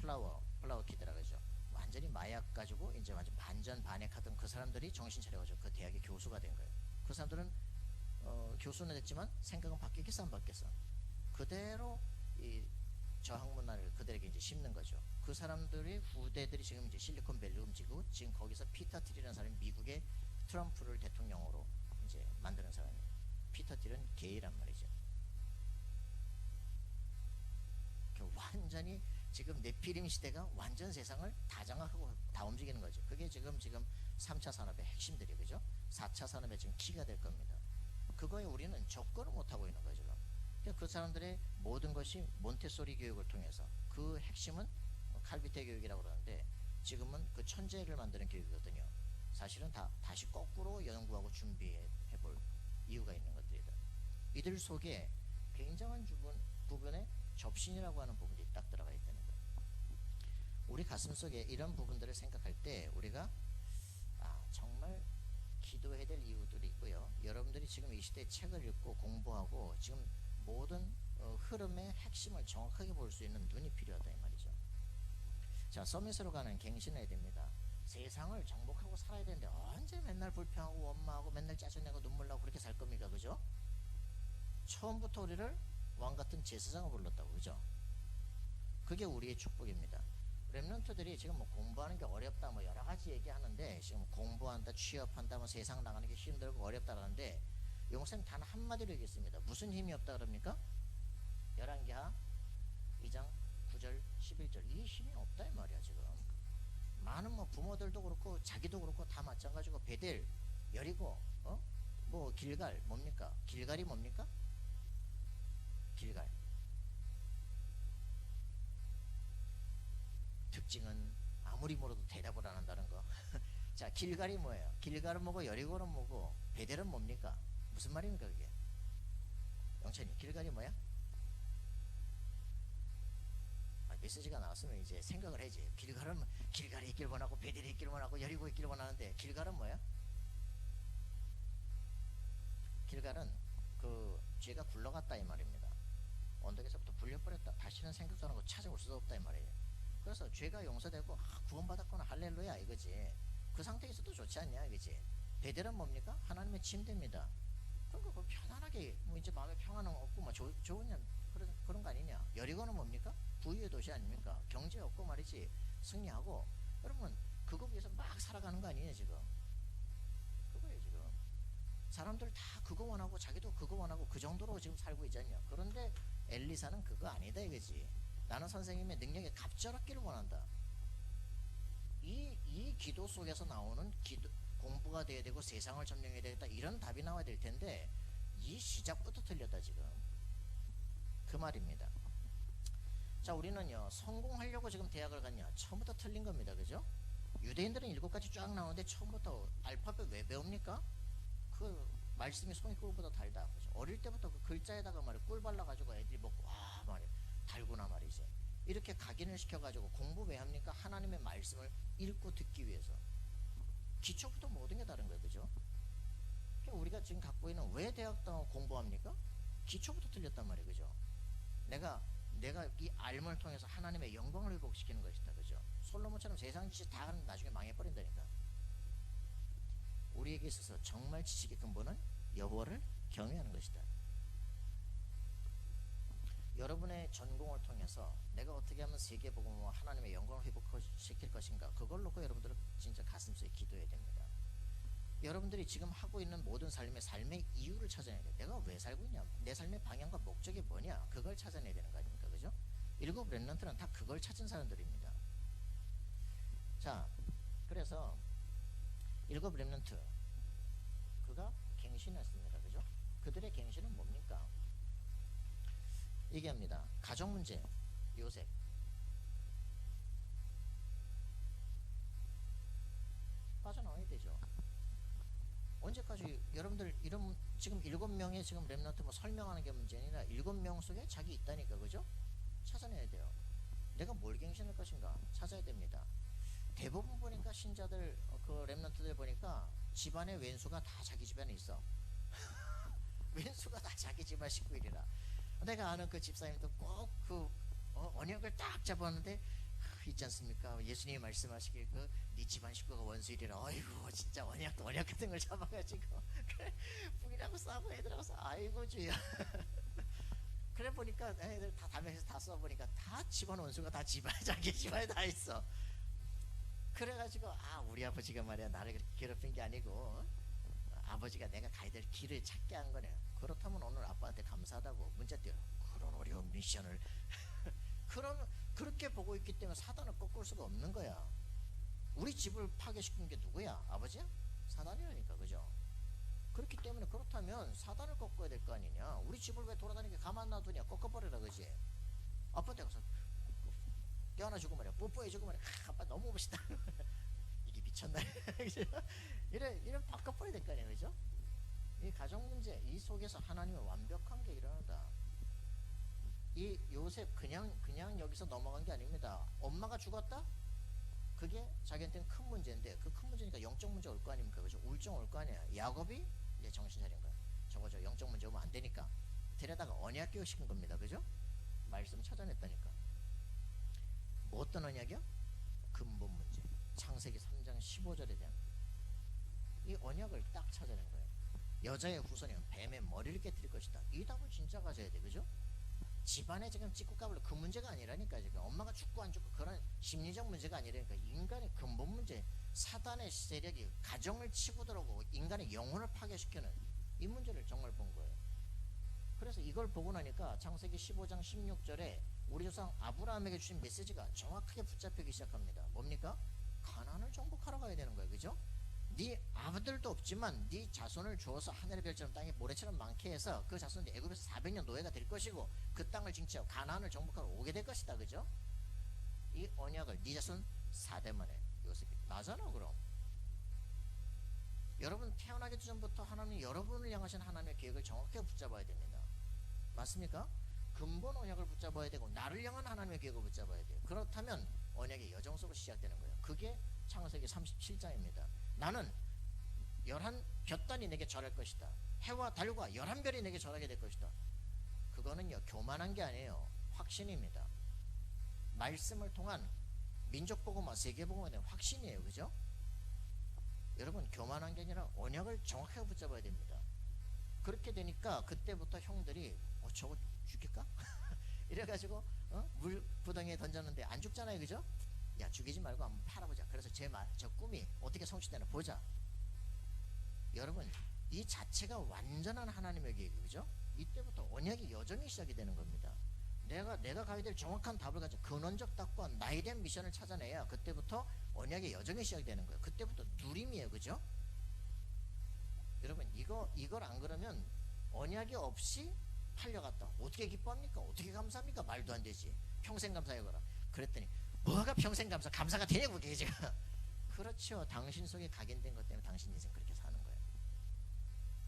플라워 키드라 그러죠. 완전히 마약 가지고 이제 완전 반전 반핵하던 그 사람들이 정신 차려가지고 그 대학의 교수가 된 거예요. 그 사람들은 교수는 됐지만 생각은 바뀌겠어 안 바뀌었어? 그대로 이 저항 문화를 그들에게 이제 심는 거죠. 그 사람들의 후대들이 지금 이제 실리콘밸리 움직이고, 지금 거기서 피터 틸이라는 사람이 미국의 트럼프를 대통령으로 이제 만드는 사람이에요. 피터 틸은 게이란 말이죠. 완전히 지금 네피림 시대가 완전 세상을 다 장악하고 다 움직이는 거죠. 그게 지금 3차 산업의 핵심들이, 그죠? 4차 산업의 지금 키가 될 겁니다. 그거에 우리는 접근을 못하고 있는 거죠. 그러니까 그 사람들의 모든 것이 몬테소리 교육을 통해서, 그 핵심은 칼비테 교육이라고 그러는데 지금은 그 천재를 만드는 교육이거든요. 사실은 다시 거꾸로 연구하고 준비해 볼 이유가 있는 것들이다. 이들 속에 굉장한 부분에 접신이라고 하는 부분이 딱 들어가 있다는 거예요. 우리 가슴 속에 이런 부분들을 생각할 때 우리가 정말 기도해야 될 이유들이 있고요. 여러분들이 지금 이 시대에 책을 읽고 공부하고 지금 모든 흐름의 핵심을 정확하게 볼 수 있는 눈이 필요하다 이 말이죠. 자, 서밋으로 가는 갱신해야 됩니다. 세상을 정복하고 살아야 되는데 언제 맨날 불평하고 원망하고 맨날 짜증내고 눈물 나고 그렇게 살 겁니까? 그죠? 처음부터 우리를 왕같은 제사장을 불렀다고, 그죠? 그게 우리의 축복입니다. 렘넌트들이 지금 뭐 공부하는 게 어렵다 뭐 여러 가지 얘기하는데, 지금 공부한다, 취업한다, 뭐 세상 나가는 게 힘들고 어렵다라는데, 용쌤 단 한마디로 얘기했습니다. 무슨 힘이 없다 그럽니까? 열왕기하 2장 9절 11절, 이 힘이 없다 이 말이야. 지금 많은 뭐 부모들도 그렇고 자기도 그렇고 다 마찬가지고, 베델, 여리고, 뭐 길갈, 뭡니까? 길갈이 뭡니까? 길갈 특징은 아무리 물어도 대답을 안 한다는 거. 자, 길갈이 뭐예요? 길갈은 뭐고 여리고는 뭐고 베델은 뭡니까? 무슨 말입니까 그게? 영찬이, 길갈이 뭐야? 메시지가 나왔으면 이제 생각을 해야지. 길갈이 있길 원하고 베델이 있길 원하고 여리고 있길 원하는데, 길갈은 뭐야? 길갈은 그 죄가 굴러갔다 이 말입니다. 언덕에서부터 불려버렸다, 다시는 생각도 안 하고 찾아올 수도 없다 이 말이에요. 그래서 죄가 용서되고 구원받았구나 할렐루야 이거지. 그 상태에서도 좋지 않냐 이거지. 베델은 뭡니까? 하나님의 침대입니다. 그러니까 그 편안하게 뭐 이제 마음에 평안은 없고 뭐 좋으냐 그런 거 아니냐. 여리고는 뭡니까? 부유의 도시 아닙니까? 경제 없고 말이지 승리하고. 여러분 그거 위해서 막 살아가는 거 아니냐 지금. 그거예요 지금. 사람들 다 그거 원하고 자기도 그거 원하고 그 정도로 지금 살고 있잖냐. 그런데 엘리사는 그거 아니다 이거지. 나는 선생님의 능력에 갑절없기를 원한다. 이 기도 속에서 나오는 공부가 돼야 되고 세상을 점령해야 되겠다, 이런 답이 나와야 될 텐데 이 시작부터 틀렸다 지금. 그 말입니다. 자, 우리는요 성공하려고 지금 대학을 갔냐? 처음부터 틀린 겁니다. 그죠? 유대인들은 7가지 쫙 나오는데 처음부터 알파벳 왜 배웁니까? 그 말씀이 송이 꿀보다 달다. 그죠? 어릴 때부터 그 글자에다가 말이야 꿀 발라가지고 애들이 먹고 와 말이야 달구나 말이지. 이렇게 각인을 시켜가지고 공부 왜 합니까? 하나님의 말씀을 읽고 듣기 위해서. 기초부터 모든 게 다른 거예요. 그죠? 그러니까 우리가 지금 갖고 있는 왜 대학 나와 공부합니까? 기초부터 틀렸단 말이에요. 그죠? 내가 이 알을 통해서 하나님의 영광을 회복시키는 것이다. 그죠? 솔로몬처럼 세상 지식 다 하는 나중에 망해버린다니까. 우리에게 있어서 정말 지식의 근본은 여호와를 경외하는 것이다. 여러분의 전공을 통해서 내가 어떻게 하면 세계복음과 하나님의 영광을 회복시킬 것인가, 그걸 놓고 여러분들은 진짜 가슴속에 기도해야 됩니다. 여러분들이 지금 하고 있는 모든 삶의 이유를 찾아내야 돼. 내가 왜 살고 있냐, 내 삶의 방향과 목적이 뭐냐, 그걸 찾아내야 되는 거 아닙니까? 그죠? 일곱 렘넌트는 다 그걸 찾은 사람들입니다. 자, 그래서 일곱 렘넌트 그가 갱신했습니다. 그죠? 그들의 갱신은 뭡니까? 얘기합니다. 가정 문제, 요셉. 빠져나와야 되죠. 언제까지 여러분들 이런 지금 7명의 지금 렘넌트 뭐 설명하는 게 문제 아니라 7명 속에 자기 있다니까. 그죠? 찾아내야 돼요. 내가 뭘 갱신할 것인가 찾아야 됩니다. 대부분 보니까 신자들 그 렘넌트들 보니까 집안의 왼수가 다 자기 집안에 있어. 왼수가 다 자기 집안 식구들이라. 내가 아는 그 집사님도 꼭 그 언약을 딱 잡았는데 있지 않습니까? 예수님이 말씀하시길 네 집안 식구가 원수이리라. 아이고 진짜 언약 같은 걸 잡아가지고 그래 부인하고 싸고 애들하고 싸. 아이고 주야. 그래 보니까 애들 다 담에서 다 써보니까 다 집안 원수가 다 자기 집안에 다 있어. 그래가지고 우리 아버지가 말이야 나를 그렇게 괴롭힌 게 아니고 아버지가 내가 가야 될 길을 찾게 한 거네. 그렇다면 오늘 아빠한테 감사하다고 문자 띄워. 그런 어려운 미션을 그러면 그렇게 보고 있기 때문에 사단을 꺾을 수가 없는 거야. 우리 집을 파괴시킨 게 누구야? 아버지야? 사단이라니까. 그죠? 그렇기 때문에 그렇다면 사단을 꺾어야 될 거 아니냐. 우리 집을 왜 돌아다니게 가만 놔두냐. 꺾어버려라. 그지? 아빠한테 가서 껴안아주고 말이야 뽀뽀해주고 말이야 아빠 너무 멋있다. 이게 미쳤나. 이런 바꿔버려야 될 거 아니야. 그죠? 이 가정 문제 이 속에서 하나님의 완벽한 게 일어나다. 이 요셉 그냥 여기서 넘어간 게 아닙니다. 엄마가 죽었다? 그게 자기한테는 큰 문제인데 그 큰 문제니까 영적 문제 올 거 아닙니까? 그죠? 우울증 올 거 아니야. 야곱이 이제 정신 차린 거야. 저거 영적 문제 오면 안 되니까 데려다가 언약 교육시킨 겁니다. 그죠? 말씀 찾아냈다니까. 뭐 어떤 언약이요? 근본 문제. 창세기 3장 15절에 대한 이 언약을 딱 찾아낸 거예요. 여자의 후손이면 뱀의 머리를 깨뜨릴 것이다. 이 답을 진짜 가져야 돼. 그죠? 집안에 지금 찍고 까불러 그 문제가 아니라니까. 지금 엄마가 죽고 안 죽고 그런 심리적 문제가 아니라니까. 인간의 근본 문제, 사단의 세력이 가정을 치고 들어오고 인간의 영혼을 파괴시키는 이 문제를 정말 본 거예요. 그래서 이걸 보고 나니까 창세기 15장 16절에 우리 조상 아브라함에게 주신 메시지가 정확하게 붙잡히기 시작합니다. 뭡니까? 가나안을 정복하러 가야 되는 거예요. 그죠? 네 아들도 없지만 네 자손을 주어서 하늘의 별처럼 땅에 모래처럼 많게 해서 그 자손이 애굽에서 400년 노예가 될 것이고 그 땅을 징치하고 가나안을 정복하러 오게 될 것이다. 그죠? 이 언약을 네 자손 4대 만에 요셉이 나잖아. 그럼 여러분 태어나기 전부터 하나님 여러분을 향하신 하나님의 계획을 정확하게 붙잡아야 됩니다. 맞습니까? 근본 언약을 붙잡아야 되고 나를 향한 하나님의 계획을 붙잡아야 돼요. 그렇다면 언약의 여정 속으로 시작되는 거예요. 그게 창세기 37장입니다. 나는 11볕단이 내게 절할 것이다. 해와 달과 11별이 내게 절하게 될 것이다. 그거는요 교만한 게 아니에요. 확신입니다. 말씀을 통한 민족복음화 세계복음화에 대한 확신이에요. 그죠? 여러분 교만한 게 아니라 언약을 정확하게 붙잡아야 됩니다. 그렇게 되니까 그때부터 형들이 저거 죽일까? 이래가지고 물 부덩이에 던졌는데 안 죽잖아요. 그죠? 야 죽이지 말고 한번 팔아보자. 그래서 저 꿈이 어떻게 성취되나 보자. 여러분 이 자체가 완전한 하나님의 계획이죠. 그죠? 이때부터 언약의 여정이 시작이 되는 겁니다. 내가 가야 될 정확한 답을 가지고 근원적 답과 나에 대한 미션을 찾아내야 그때부터 언약의 여정이 시작이 되는 거예요. 그때부터 누림이에요. 그죠? 여러분 이걸 안 그러면 언약이 없이 팔려갔다. 어떻게 기뻐합니까? 어떻게 감사합니까? 말도 안 되지. 평생 감사해거라. 그랬더니 뭐가 평생 감사가 되냐고 그게 지금. 그렇죠. 당신 속에 각인된 것 때문에 당신 인생 그렇게 사는 거예요.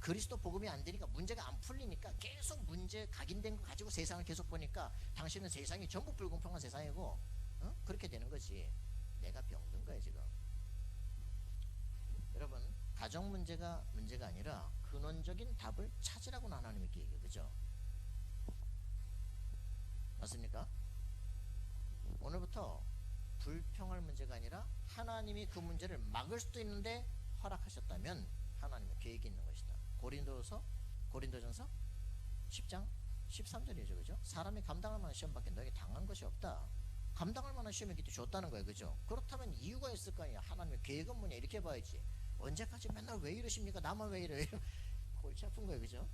그리스도 복음이 안 되니까 문제가 안 풀리니까 계속 문제 각인된 거 가지고 세상을 계속 보니까 당신은 세상이 전부 불공평한 세상이고 그렇게 되는 거지. 내가 병든 거야 지금. 여러분 가정 문제가 문제가 아니라 근원적인 답을 찾으라고는 하나님의 계획이에요. 그죠? 맞습니까? 오늘부터 불평할 문제가 아니라 하나님이 그 문제를 막을 수도 있는데 허락하셨다면 하나님의 계획이 있는 것이다. 고린도전서 10장 13절이죠. 그죠? 사람이 감당할 만한 시험밖에 너에게 당한 것이 없다. 감당할 만한 시험이 기도 줬다는 거예요. 그죠? 그렇다면 이유가 있을 거 아니야. 하나님의 계획은 뭐냐 이렇게 봐야지. 언제까지 맨날 왜 이러십니까? 나만 왜 이래? 골치 아픈 거예요. 그죠?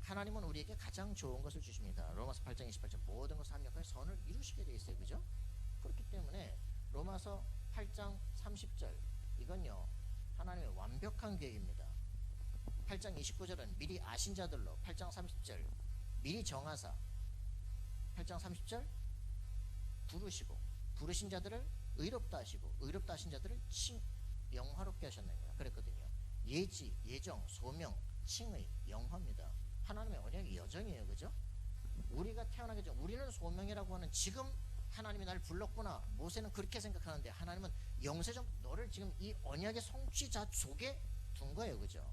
하나님은 우리에게 가장 좋은 것을 주십니다. 로마서 8장 28절 모든 것을 합력하여 선을 이루시게 되어 있어요. 그죠? 그렇기 때문에 로마서 8장 30절 이건요 하나님의 완벽한 계획입니다. 8장 29절은 미리 아신 자들로 8장 30절 미리 정하사 8장 30절 부르시고 부르신 자들을 의롭다 하시고 의롭다 하신 자들을 영화롭게 하셨느니라 그랬거든요. 예지, 예정, 소명, 칭의, 영화입니다. 하나님의 언약이 여정이에요. 그죠? 우리가 태어나기 전 우리는 소명이라고 하는 지금 하나님이 날 불렀구나. 모세는 그렇게 생각하는데 하나님은 영세적 너를 지금 이 언약의 성취자 속에 둔 거예요. 그죠?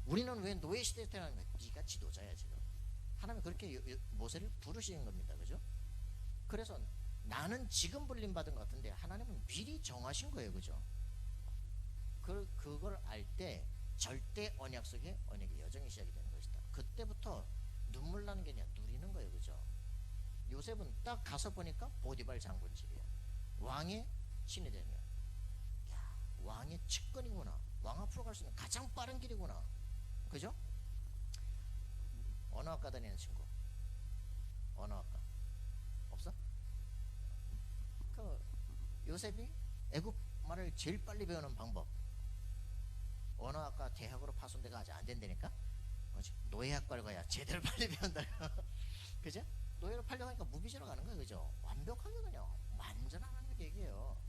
우리는 왜 노예 시대에 태어나는 거야? 네가 지도자야 지금. 하나님은 그렇게 모세를 부르시는 겁니다. 그죠? 그래서 나는 지금 불림 받은 것 같은데 하나님은 미리 정하신 거예요. 그죠? 그걸 알 때 절대 언약 속에 언약의 여정이 시작이 되는 것이다. 그때부터 눈물 나는 게 아니라 누리는 거예요. 그죠? 요셉은 딱 가서 보니까 보디발 장군 집이야. 왕의 신이 되는 거야. 야, 왕의 측근이구나. 왕 앞으로 갈 수 있는 가장 빠른 길이구나. 그죠? 언어학과 다니는 친구. 언어학과 없어? 그 요셉이 애굽 말을 제일 빨리 배우는 방법. 언어학과 대학으로 파손돼가 아직 안 된다니까. 노예학과를 가야 제대로 빨리 배운다. 그죠? 노예로 팔려가니까 무비지로 가는 거예요. 그죠? 완벽하게 그냥 완전 하나님의 계획이에요.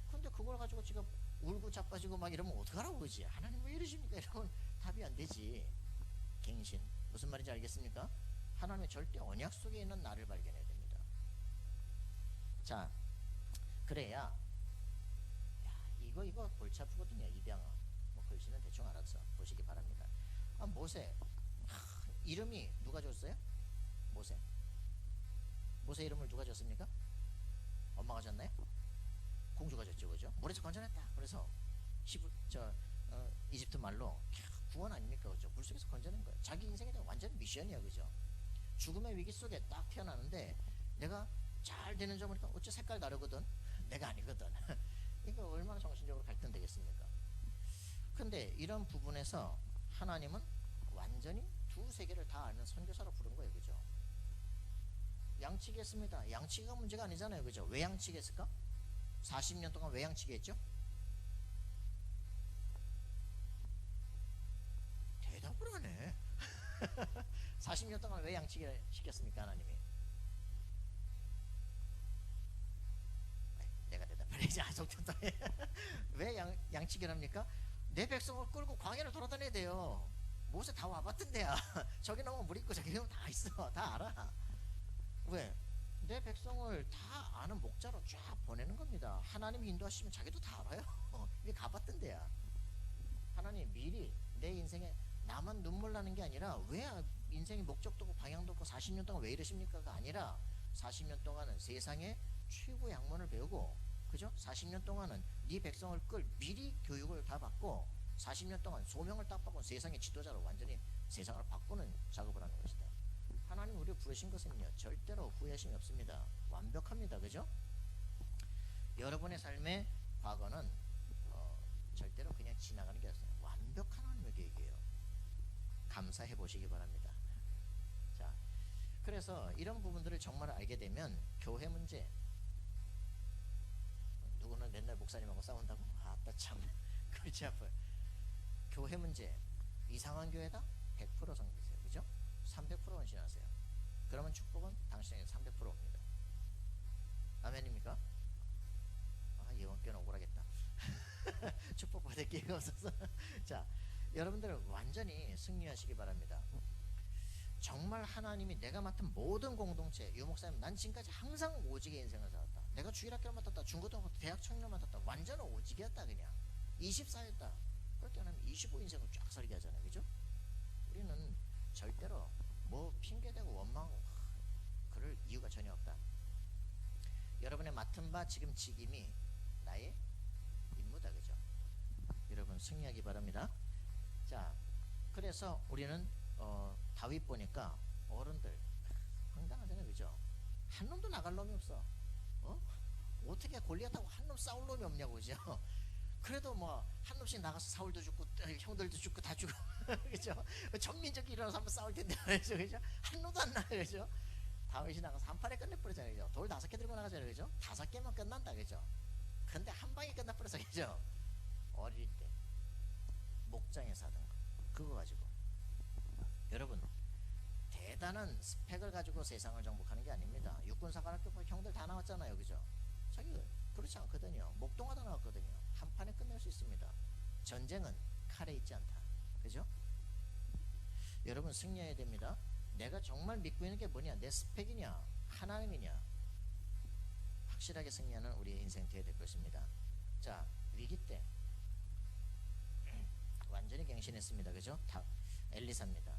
근데 그걸 가지고 지금 울고 자빠지고 막 이러면 어떡하라고 그러지? 하나님 왜 이러십니까? 이러면 답이 안 되지. 갱신. 무슨 말인지 알겠습니까? 하나님의 절대 언약 속에 있는 나를 발견해야 됩니다. 자, 그래야 이거 골치 아프거든요. 입양아. 뭐 글씨는 대충 알아서 보시기 바랍니다. 모세. 이름이 누가 줬어요? 모세 이름을 누가 줬습니까? 엄마가 줬나요? 공주가 줬죠. 그죠? 물에서 건져냈다. 그래서 이집트 말로 구원 아닙니까? 그죠? 물속에서 건져낸 거예요. 자기 인생에 대한 완전 미션이야. 그죠? 죽음의 위기 속에 딱 태어나는데 내가 잘 되는 줄 모르니까 어째 색깔 다르거든. 내가 아니거든. 이거 얼마나 정신적으로 갈등되겠습니까? 근데 이런 부분에서 하나님은 완전히 두 세계를 다 아는 선교사로 부른 거예요. 그죠? 양치기 했습니다. 양치기가 문제가 아니잖아요. 그죠? 왜 양치기 했을까? 40년 동안 왜 양치기 했죠? 대답을 하네. 40년 동안 왜 양치기를 시켰습니까? 하나님이. 내가 대답해야지. 속전도 왜 양치기를 합니까? 내 백성을 끌고 광야를 돌아다녀야 돼요. 모세 다 와봤던데야. 저기 넘으면 물 있고 저기 넘으면 다 있어. 다 알아. 왜? 내 백성을 다 아는 목자로 쫙 보내는 겁니다. 하나님이 인도하시면 자기도 다 알아요. 이게 가봤던데야. 하나님 미리 내 인생에 나만 눈물 나는 게 아니라 왜 인생이 목적도 없고 방향도 없고 40년 동안 왜 이러십니까가 아니라 40년 동안은 세상의 최고의 학문을 배우고 그죠? 40년 동안은 네 백성을 끌 미리 교육을 다 받고 40년 동안 소명을 딱 받고 세상의 지도자로 완전히 세상을 바꾸는 작업을 하는 것이다. 하나님 우리를 부르신 것은요 절대로 후회심이 없습니다. 완벽합니다. 그죠? 여러분의 삶의 과거는 절대로 그냥 지나가는 게 아니라 완벽한 하나님의 계획이에요. 감사해 보시기 바랍니다. 자, 그래서 이런 부분들을 정말 알게 되면 교회 문제 누구는 맨날 목사님하고 싸운다고? 아따 참 골치 아파요. 교회 문제 이상한 교회다? 100% 성기세요. 그죠? 300% 헌신하세요. 그러면 축복은 당신에게 300% 옵니다. 아멘입니까? 이번 교회는 억울하겠다. 축복 받을 기회가 없어서. 자, 여러분들 완전히 승리하시기 바랍니다. 정말 하나님이 내가 맡은 모든 공동체, 유 목사님 난 지금까지 항상 오직의 인생을 살았다. 내가 주일학교를 맡았다, 중고등학교 대학 청년을 맡았다. 완전 오직이었다. 그냥 24였다. 그럴 때는 25인생을 쫙 살게 하잖아요. 그죠? 우리는 절대로 뭐 핑계대고 원망하고 그럴 이유가 전혀 없다. 여러분의 맡은 바 지금 직임이 나의 임무다. 그죠? 여러분 승리하기 바랍니다. 자, 그래서 우리는 다윗 보니까 어른들 황당하잖아요. 그죠? 한 놈도 나갈 놈이 없어. 어떻게 골리앗하고 한 놈 싸울 놈이 없냐고. 그죠? 그래도 뭐 한 놈씩 나가서 사울도 죽고 형들도 죽고 다 죽고 그죠? 전민족이 일어나서 한번 싸울 텐데 그죠? 한 놈도 안 나가요. 그죠? 다윗이 나가서 한 판에 끝내버리잖아요. 그죠? 돌 5개 들고 나가잖아요. 그죠? 5개만 끝난다. 그죠? 근데 한 방에 끝나버려서. 그죠? 어릴 때 목장에 사던 거 그거 가지고 여러분 대단한 스펙을 가지고 세상을 정복하는 게 아닙니다. 육군사관학교 형들 다 나왔잖아요. 그죠? 자기 그렇지 않거든요. 목동하다 나왔거든요. 한 판에 끝낼 수 있습니다. 전쟁은 칼에 있지 않다. 그죠? 여러분 승리해야 됩니다. 내가 정말 믿고 있는 게 뭐냐? 내 스펙이냐? 하나님이냐? 확실하게 승리하는 우리의 인생 되어야 될 것입니다. 자, 위기 때 완전히 갱신했습니다. 그죠? 다 엘리사입니다.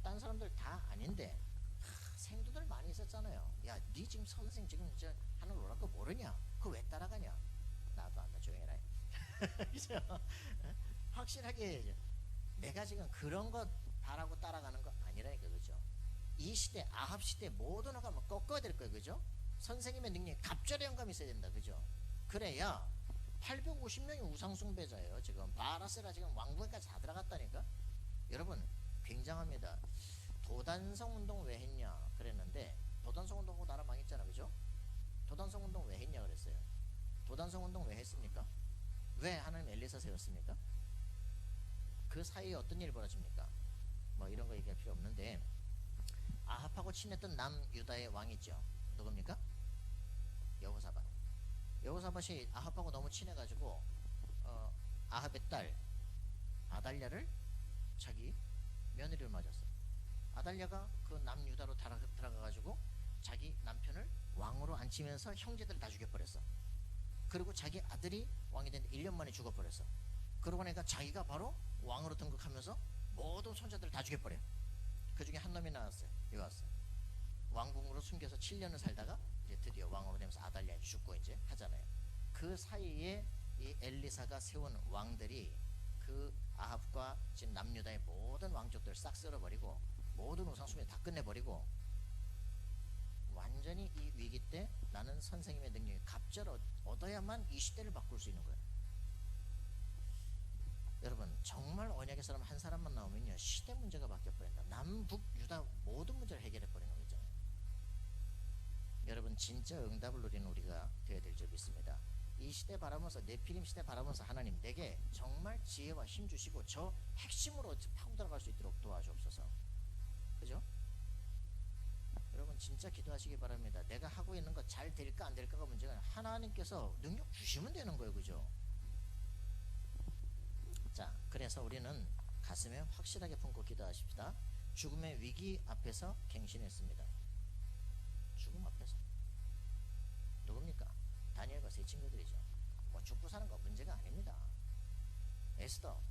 딴 사람들 다 아닌데 생도들 많이 있었잖아요. 야, 니 지금 선생 지금 저 하늘 오랄 거 모르냐? 그거 왜 따라가냐? 나도 안다. 조용히 해라. 그죠? 확실하게 내가 지금 그런 거 바라고 따라가는 거 아니라니까. 그죠? 이 시대 아합 시대 모든 어가 뭐 꺾어야 될 거예요. 그죠? 선생님의 능력에 갑절의 영감이 있어야 된다. 그죠? 그래야 850명이 우상숭배자예요. 지금 바라세라 지금 왕궁에까지 다 들어갔다니까. 여러분 굉장합니다. 도단성 운동 왜 했냐 그랬는데 도단성 운동하고 나라 망했잖아. 그죠? 도단성 운동 왜 했냐 그랬어요. 도단성 운동 왜 했습니까? 왜 하나님 엘리사 세웠습니까? 그 사이에 어떤 일이 벌어집니까? 뭐 이런 거 얘기할 필요 없는데 아합하고 친했던 남유다의 왕이죠. 누굽니까? 여호사밧. 여호사밧이 아합하고 너무 친해가지고 아합의 딸 아달랴를 자기 며느리를 맞았어. 아달랴가 그 남유다로 들어가가지고 자기 남편을 왕으로 앉히면서 형제들을 다 죽여버렸어. 그리고 자기 아들이 왕이 됐는데 1년 만에 죽어버렸어. 그러고 나니까 자기가 바로 왕으로 등극하면서 모든 손자들을 다 죽여버려. 그 중에 한 놈이 나왔어요. 요아스. 왕궁으로 숨겨서 7년을 살다가 이제 드디어 왕으로 되면서 아달랴 죽고 이제 하잖아요. 그 사이에 이 엘리사가 세운 왕들이 그 아합과 지금 남유다의 모든 왕족들 싹 쓸어버리고 모든 우상숭배 다 끝내버리고 완전히 이 위기 때 나는 선생님의 능력에 갑절 얻어야만 이 시대를 바꿀 수 있는 거예요. 여러분 정말 언약의 사람 한 사람만 나오면요 시대 문제가 바뀌어버린다. 남북 유다 모든 문제를 해결해버리는 거 있잖아요. 여러분 진짜 응답을 누리는 우리가 되어야 될 줄 믿습니다. 이 시대 바라보면서 네피림 시대 바라보면서 하나님 내게 정말 지혜와 힘 주시고 저 핵심으로 파고 들어갈 수 있도록 도와주옵소서. 그죠? 여러분 진짜 기도하시기 바랍니다. 내가 하고 있는 거 잘 될까 안 될까가 문제가 아니라 하나님께서 능력 주시면 되는 거예요. 그죠? 자, 그래서 우리는 가슴에 확실하게 품고 기도하십시다. 죽음의 위기 앞에서 갱신했습니다. 죽음 앞에서. 누굽니까? 다니엘과 세 친구들이죠. 뭐 죽고 사는 거 문제가 아닙니다. 에스더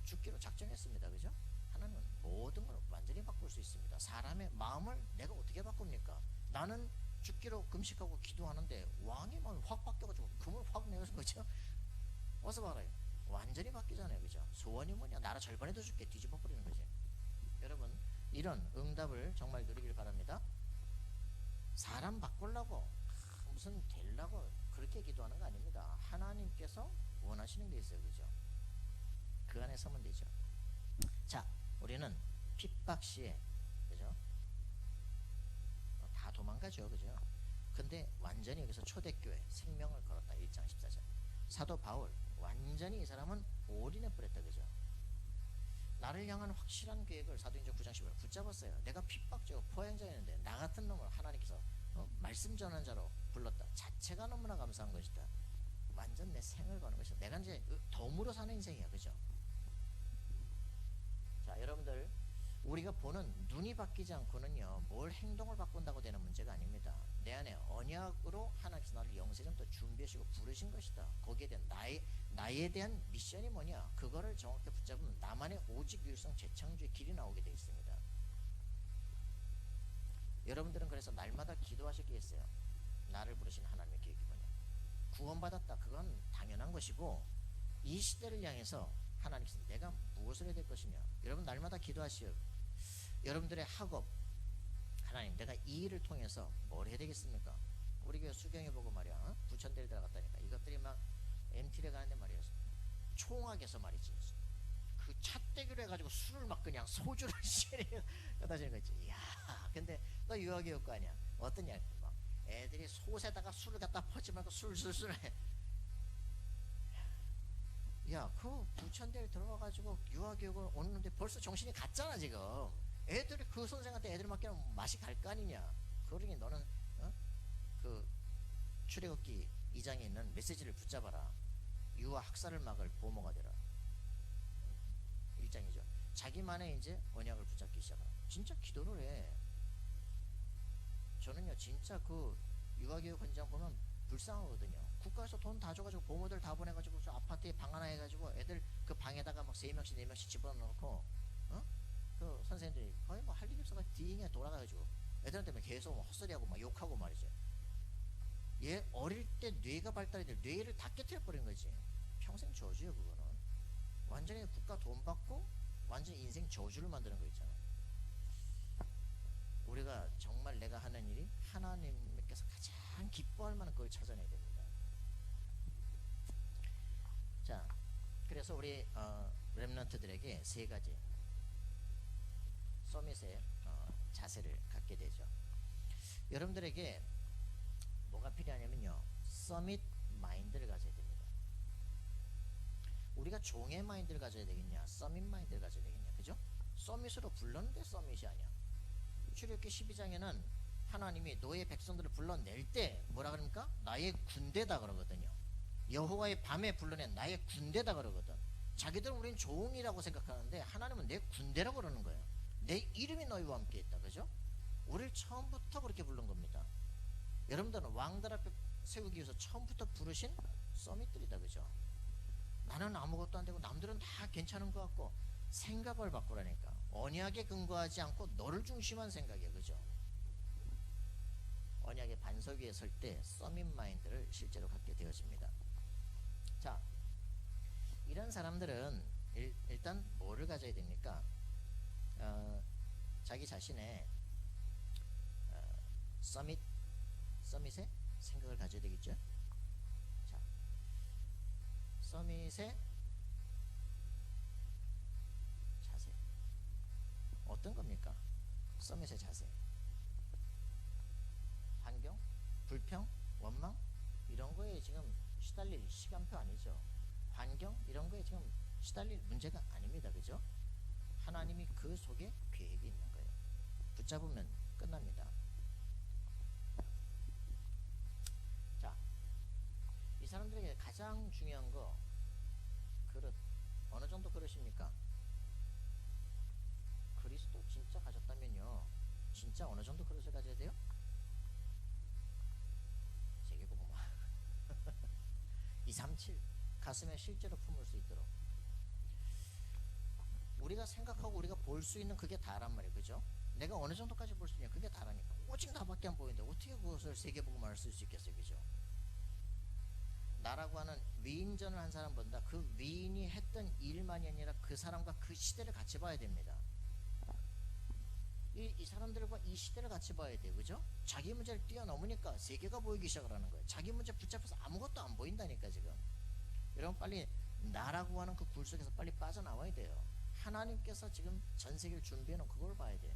죽기로 작정했습니다. 그죠? 하나님은 모든 걸 완전히 바꿀 수 있습니다. 사람의 마음을 내가 어떻게 바꿉니까? 나는 죽기로 금식하고 기도하는데 왕의 마음이 확 바뀌어가지고 금을 확 내는 거죠. 어서 봐라요. 완전히 바뀌잖아요. 그죠? 소원이 뭐냐? 나라 절반에도 죽게 뒤집어 버리는 거지. 여러분 이런 응답을 정말 누리길 바랍니다. 사람 바꾸려고 무슨 되려고 그렇게 기도하는 거 아닙니다. 하나님께서 원하시는 게 있어요. 그죠? 그 안에 서면 되죠. 자, 우리는 핍박 시에 그죠? 다 도망가죠. 그죠? 근데 완전히 여기서 초대교회 생명을 걸었다. 1장 14절. 사도 바울 완전히 이 사람은 올인해 버렸다. 그죠? 나를 향한 확실한 계획을 사도행전 9장 10절 붙잡았어요. 내가 핍박자고 포행자였는데 나 같은 놈을 하나님께서 말씀 전한 자로 불렀다. 자체가 너무나 감사한 것이다. 완전 내 생을 거는 것이다. 내가 이제 덤으로 사는 인생이야. 그죠? 우리가 보는 눈이 바뀌지 않고는요, 뭘 행동을 바꾼다고 되는 문제가 아닙니다. 내 안에 언약으로 하나님께서 나를 영세전부터 준비하시고 부르신 것이다. 거기에 대한 나에 대한 미션이 뭐냐, 그거를 정확히 붙잡으면 나만의 오직 유일성 재창조의 길이 나오게 되어 있습니다. 여러분들은 그래서 날마다 기도하시겠어요? 나를 부르신 하나님의 계획이 뭐냐, 구원받았다, 그건 당연한 것이고, 이 시대를 향해서 하나님께서 내가 무엇을 해야 될 것이냐, 여러분 날마다 기도하시오. 여러분들의 학업, 하나님 내가 이 일을 통해서 뭘 해야 되겠습니까? 우리 교회 수경이 보고 말이야, 부천대를 들어갔다니까 이것들이 막 MT를 가는데 말이야, 총학에서 말이지, 그 찻대기로 해가지고 술을 막 그냥 소주를 갖다 주는 거지. 이야, 근데 너 유아교육 거 아니야, 어떠냐, 막 애들이 솥에다가 술을 갖다 퍼지 말고 술술술 해. 야, 그 부천대를 들어가가지고 유아교육을 오는데 벌써 정신이 갔잖아 지금. 애들이 그 선생한테 애들 맡기면 맛이 갈 거 아니냐. 그러니 너는 그 출애굽기 2장에 있는 메시지를 붙잡아라. 유아 학살을 막을 보모가 되라. 1장이죠. 자기만의 이제 언약을 붙잡기 시작하라. 진짜 기도를 해. 저는요 진짜 그 유아교육 현장 보면 불쌍하거든요. 국가에서 돈 다 줘가지고 보모들 다 보내가지고 저 아파트에 방 하나 해가지고 애들 그 방에다가 막 3명씩 4명씩 집어넣고, 그 선생님들이 거의 뭐 할 일이 없어가지고 뒤에 돌아가가지고 애들한테 막 계속 헛소리하고 막 욕하고 말이죠. 얘 어릴 때 뇌가 발달이 돼 뇌를 다 깨뜨려버린 거지. 평생 저주예요 그거는. 완전히 국가 돈 받고 완전히 인생 저주를 만드는 거 있잖아. 우리가 정말 내가 하는 일이 하나님께서 가장 기뻐할 만한 걸 찾아내야 됩니다. 자, 그래서 우리 렘넌트들에게 3가지 서밋의 자세를 갖게 되죠. 여러분들에게 뭐가 필요하냐면요, 서밋 마인드를 가져야 됩니다. 우리가 종의 마인드를 가져야 되겠냐, 서밋 마인드를 가져야 되겠냐, 그죠? 서밋으로 불렀는데 서밋이 아니야. 출애굽기 12장에는 하나님이 너의 백성들을 불러낼 때 뭐라 그럽니까? 나의 군대다 그러거든요. 여호와의 밤에 불러낸 나의 군대다 그러거든. 자기들은 우린 종이라고 생각하는데 하나님은 내 군대라고 그러는 거예요. 내 이름이 너희와 함께 있다, 그죠? 우리를 처음부터 그렇게 부른 겁니다. 여러분들은 왕들 앞에 세우기 위해서 처음부터 부르신 서밋들이다, 그죠? 나는 아무것도 안 되고 남들은 다 괜찮은 것 같고 생각을 바꾸라니까. 언약에 근거하지 않고 너를 중심한 생각이야, 그죠? 언약의 반석 위에 설 때 서밋 마인드를 실제로 갖게 되어집니다. 자, 이런 사람들은 일단 뭐를 가져야 됩니까? 자기 자신의 서밋의 생각을 가져야 되겠죠. 자, 서밋의 자세 어떤 겁니까? 서밋의 자세, 환경, 불평, 원망 이런 거에 지금 시달릴 시간표 아니죠. 환경 이런 거에 지금 시달릴 문제가 아닙니다, 그죠? 하나님이 그 속에 계획이 있는 거예요. 붙잡으면 끝납니다. 자, 이 사람들에게 가장 중요한 거, 그릇. 어느 정도 그릇입니까? 그리스도 진짜 가졌다면요, 진짜 어느 정도 그릇을 가져야 돼요? 세계복음 237 가슴에 실제로 품을 수 있도록. 우리가 생각하고 우리가 볼 수 있는 그게 다란 말이에요, 그죠? 내가 어느 정도까지 볼 수 있냐, 그게 다라니까. 오직 나밖에 안 보이는데 어떻게 그것을 세계복음화를 쓸 수 있겠어요, 그죠? 나라고 하는 위인전을 한 사람보다 그 위인이 했던 일만이 아니라 그 사람과 그 시대를 같이 봐야 됩니다. 이 사람들과 이 시대를 같이 봐야 돼요, 그죠? 자기 문제를 뛰어넘으니까 세계가 보이기 시작을 하는 거예요. 자기 문제 붙잡혀서 아무것도 안 보인다니까 지금. 여러분 빨리 나라고 하는 그 굴 속에서 빨리 빠져나와야 돼요. 하나님께서 지금 전 세계를 준비해 놓은 그걸 봐야 돼.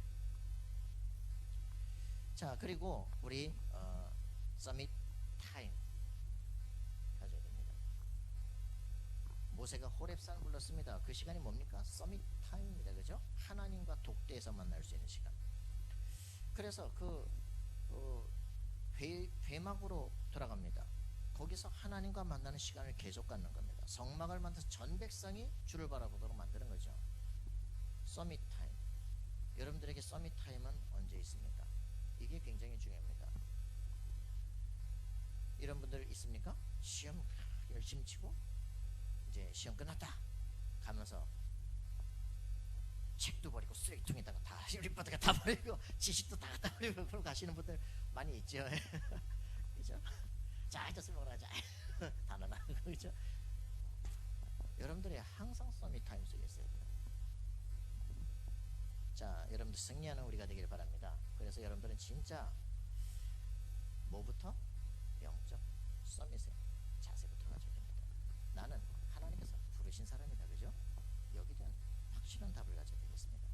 자, 그리고 우리 서밋 타임 가져야 됩니다. 모세가 호렙산을 불렀습니다. 그 시간이 뭡니까? 서밋 타임입니다, 그죠? 하나님과 독대에서 만날 수 있는 시간. 그래서 회막으로 돌아갑니다. 거기서 하나님과 만나는 시간을 계속 갖는 겁니다. 성막을 만들어서 전 백성이 주를 바라보도록 만드는 거죠. 서밋 타임. 여러분들에게 서밋 타임은 언제 있습니까? 이게 굉장히 중요합니다. 이런 분들 있습니까? 시험 열심히 치고 이제 시험 끝났다 가면서 책도 버리고 쓰레기통에다가 다 리포트가 다 버리고 지식도 다 갖다 버리고 그러고 가시는 분들 많이 있죠. 그죠? 자, 이제 술 먹으러 가자. 다 나가고 그죠? 여러분들이 항상 서밋 타임 속에 있어야 돼요. 자, 여러분들 승리하는 우리가 되길 바랍니다. 그래서 여러분들은 진짜 뭐부터? 영적 서밋의 자세부터 가져야 됩니다. 나는 하나님께서 부르신 사람이다. 그죠? 여기에 대한 확실한 답을 가져야 되겠습니다.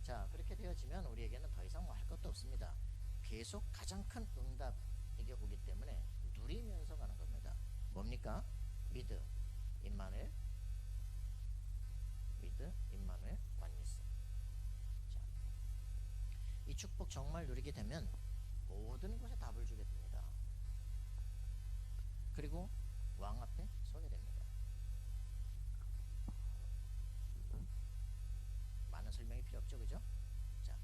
자, 그렇게 되어지면 우리에게는 더 이상 뭐 할 것도 없습니다. 계속 가장 큰 응답이 오기 때문에 누리면서 가는 겁니다. 뭡니까? with 임마누엘, with 임마누엘 원리스. 자, 이 축복 정말 누리게 되면 모든 것에 답을 주게 됩니다. 그리고 왕 앞에 서게 됩니다. 많은 설명이 필요 없죠, 그죠? 자,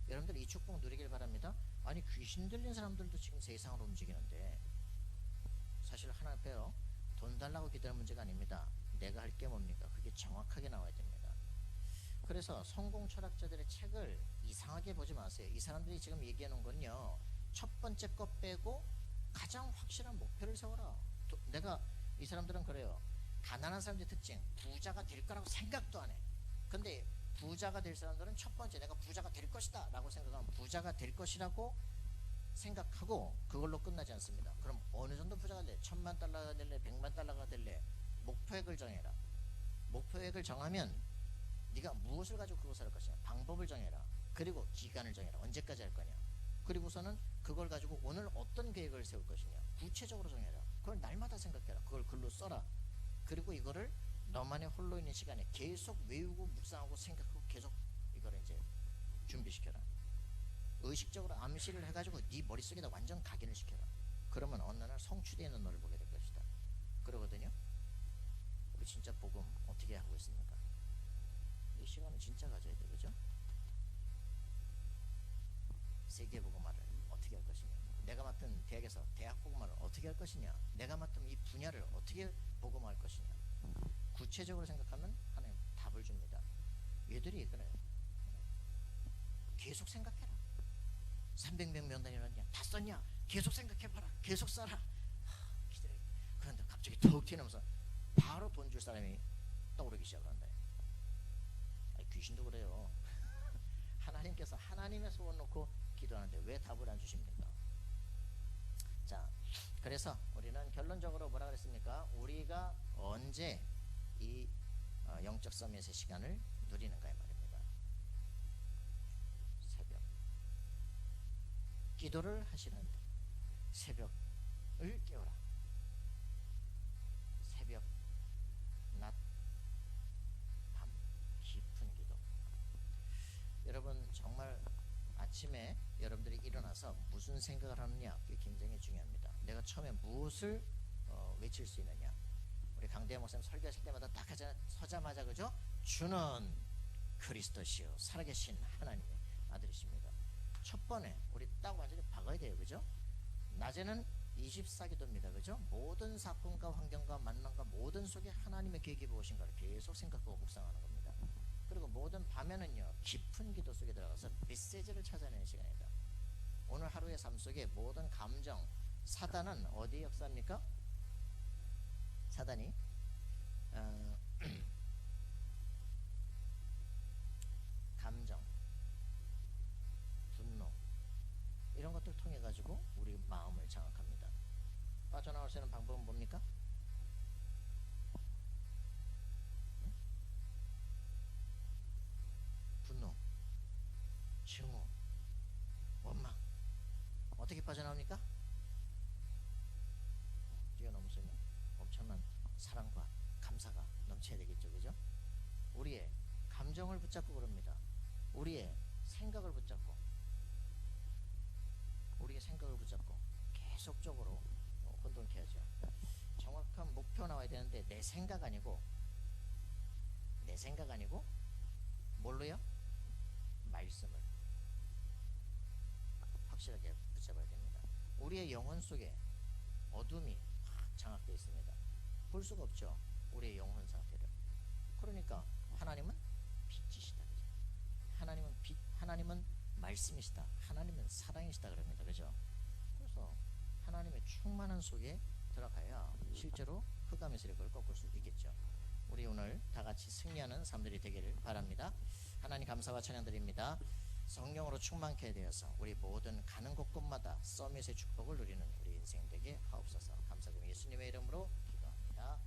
여러분들 이 축복 누리길 바랍니다. 아니, 귀신 들린 사람들도 지금 세상으로 움직이는데 사실 하나님 앞에요 돈 달라고 기도하는 문제가 아닙니다. 내가 할 게 뭡니까? 그게 정확하게 나와야 됩니다. 그래서 성공 철학자들의 책을 이상하게 보지 마세요. 이 사람들이 지금 얘기하는 건요, 첫 번째 것 빼고 가장 확실한 목표를 세워라. 내가 이 사람들은 그래요. 가난한 사람들의 특징, 부자가 될 거라고 생각도 안 해. 근데 부자가 될 사람들은 첫 번째 내가 부자가 될 것이다 라고 생각하면 부자가 될 것이라고 생각하고 그걸로 끝나지 않습니다. 그럼 어느 정도 부자가 될래? 1000만 달러가 될래? 100만 달러가 될래? 목표액을 정해라. 목표액을 정하면 네가 무엇을 가지고 그것을 할 것이냐, 방법을 정해라. 그리고 기간을 정해라. 언제까지 할 거냐. 그리고서는 그걸 가지고 오늘 어떤 계획을 세울 것이냐 구체적으로 정해라. 그걸 날마다 생각해라. 그걸 글로 써라. 그리고 이거를 너만의 홀로 있는 시간에 계속 외우고 묵상하고 생각하고 계속 이거를 이제 준비시켜라. 의식적으로 암시를 해가지고 네 머릿속에다 완전 각인을 시켜라. 그러면 어느 날 성취되어 있는 너를 보게 될 것이다. 그러거든요. 우리 진짜 복음 어떻게 하고 있습니까? 이 시간은 진짜 가져야 돼. 그죠? 세계 복음화를 어떻게 할 것이냐, 내가 맡은 대학에서 대학 복음화를 어떻게 할 것이냐, 내가 맡은 이 분야를 어떻게 복음화할 것이냐, 구체적으로 생각하면 하나님 답을 줍니다. 얘들이 그래, 계속 생각해라. 300명 명단이 났냐, 다 썼냐, 계속 생각해봐라, 계속 써라. 기다려. 그런데 갑자기 툭 튀면서 바로 돈 줄 사람이 떠오르기 시작한다. 아니, 귀신도 그래요. 하나님께서 하나님의 소원 놓고 기도하는데 왜 답을 안 주십니까? 자, 그래서 우리는 결론적으로 뭐라 그랬습니까? 우리가 언제 이 영적 서밋의 시간을 누리는가 이 말입니다. 새벽 기도를 하시는데 새벽을 깨워라. 새벽, 낮, 밤 깊은 기도. 여러분 정말 아침에 여러분들이 일어나서 무슨 생각을 하느냐, 그게 굉장히 중요합니다. 내가 처음에 무엇을 외칠 수 있느냐. 우리 강대현 목사님 설교하실 때마다 딱 서자마자 그죠? 주는 그리스도시요 살아계신 하나님의 아들이십니다. 첫 번에 우리 딱 완전히 박아야 돼요. 그죠? 낮에는 24기도입니다. 그죠? 모든 사건과 환경과 만남과 모든 속에 하나님의 계획이 무엇인가를 계속 생각하고 묵상하는 겁니다. 그리고 모든 밤에는요, 깊은 기도 속에 들어가서 메시지를 찾아내는 시간이다. 오늘 하루의 삶 속에 모든 감정, 사단은 어디에 역사합니까? 사단이 감정, 분노 이런 것들을 통해 가지고 우리 마음을 장악합니다. 빠져나올 수 있는 방법은 뭡니까? 분노, 증오, 원망. 어떻게 빠져나옵니까? 뛰어넘으면 엄청난 사랑과 감사가 넘쳐야 되겠죠. 그죠? 우리의 감정을 붙잡고 그럽니다. 우리의 생각을 붙잡고 계속적으로 혼돈케 하죠. 정확한 목표 나와야 되는데 내 생각 아니고 뭘로요? 말씀을 확실하게 붙잡아야 됩니다. 우리의 영혼 속에 어둠이 확 장악되어 있습니다. 볼 수가 없죠. 우리의 영혼 상태를. 그러니까 하나님은 빛이시다. 그죠? 하나님은 빛, 하나님은 말씀이시다. 하나님은 사랑이시다 그럽니다. 그죠? 그래서 하나님의 충만한 속에 들어가야 실제로 흑암의 세력을 꺾을 수 있겠죠. 우리 오늘 다 같이 승리하는 삶들이 되기를 바랍니다. 하나님 감사와 찬양드립니다. 성령으로 충만케 되어서 우리 모든 가는 곳곳마다 서밋의 축복을 누리는 우리 인생 되게 하옵소서. 감사드리며 예수님의 이름으로 기도합니다.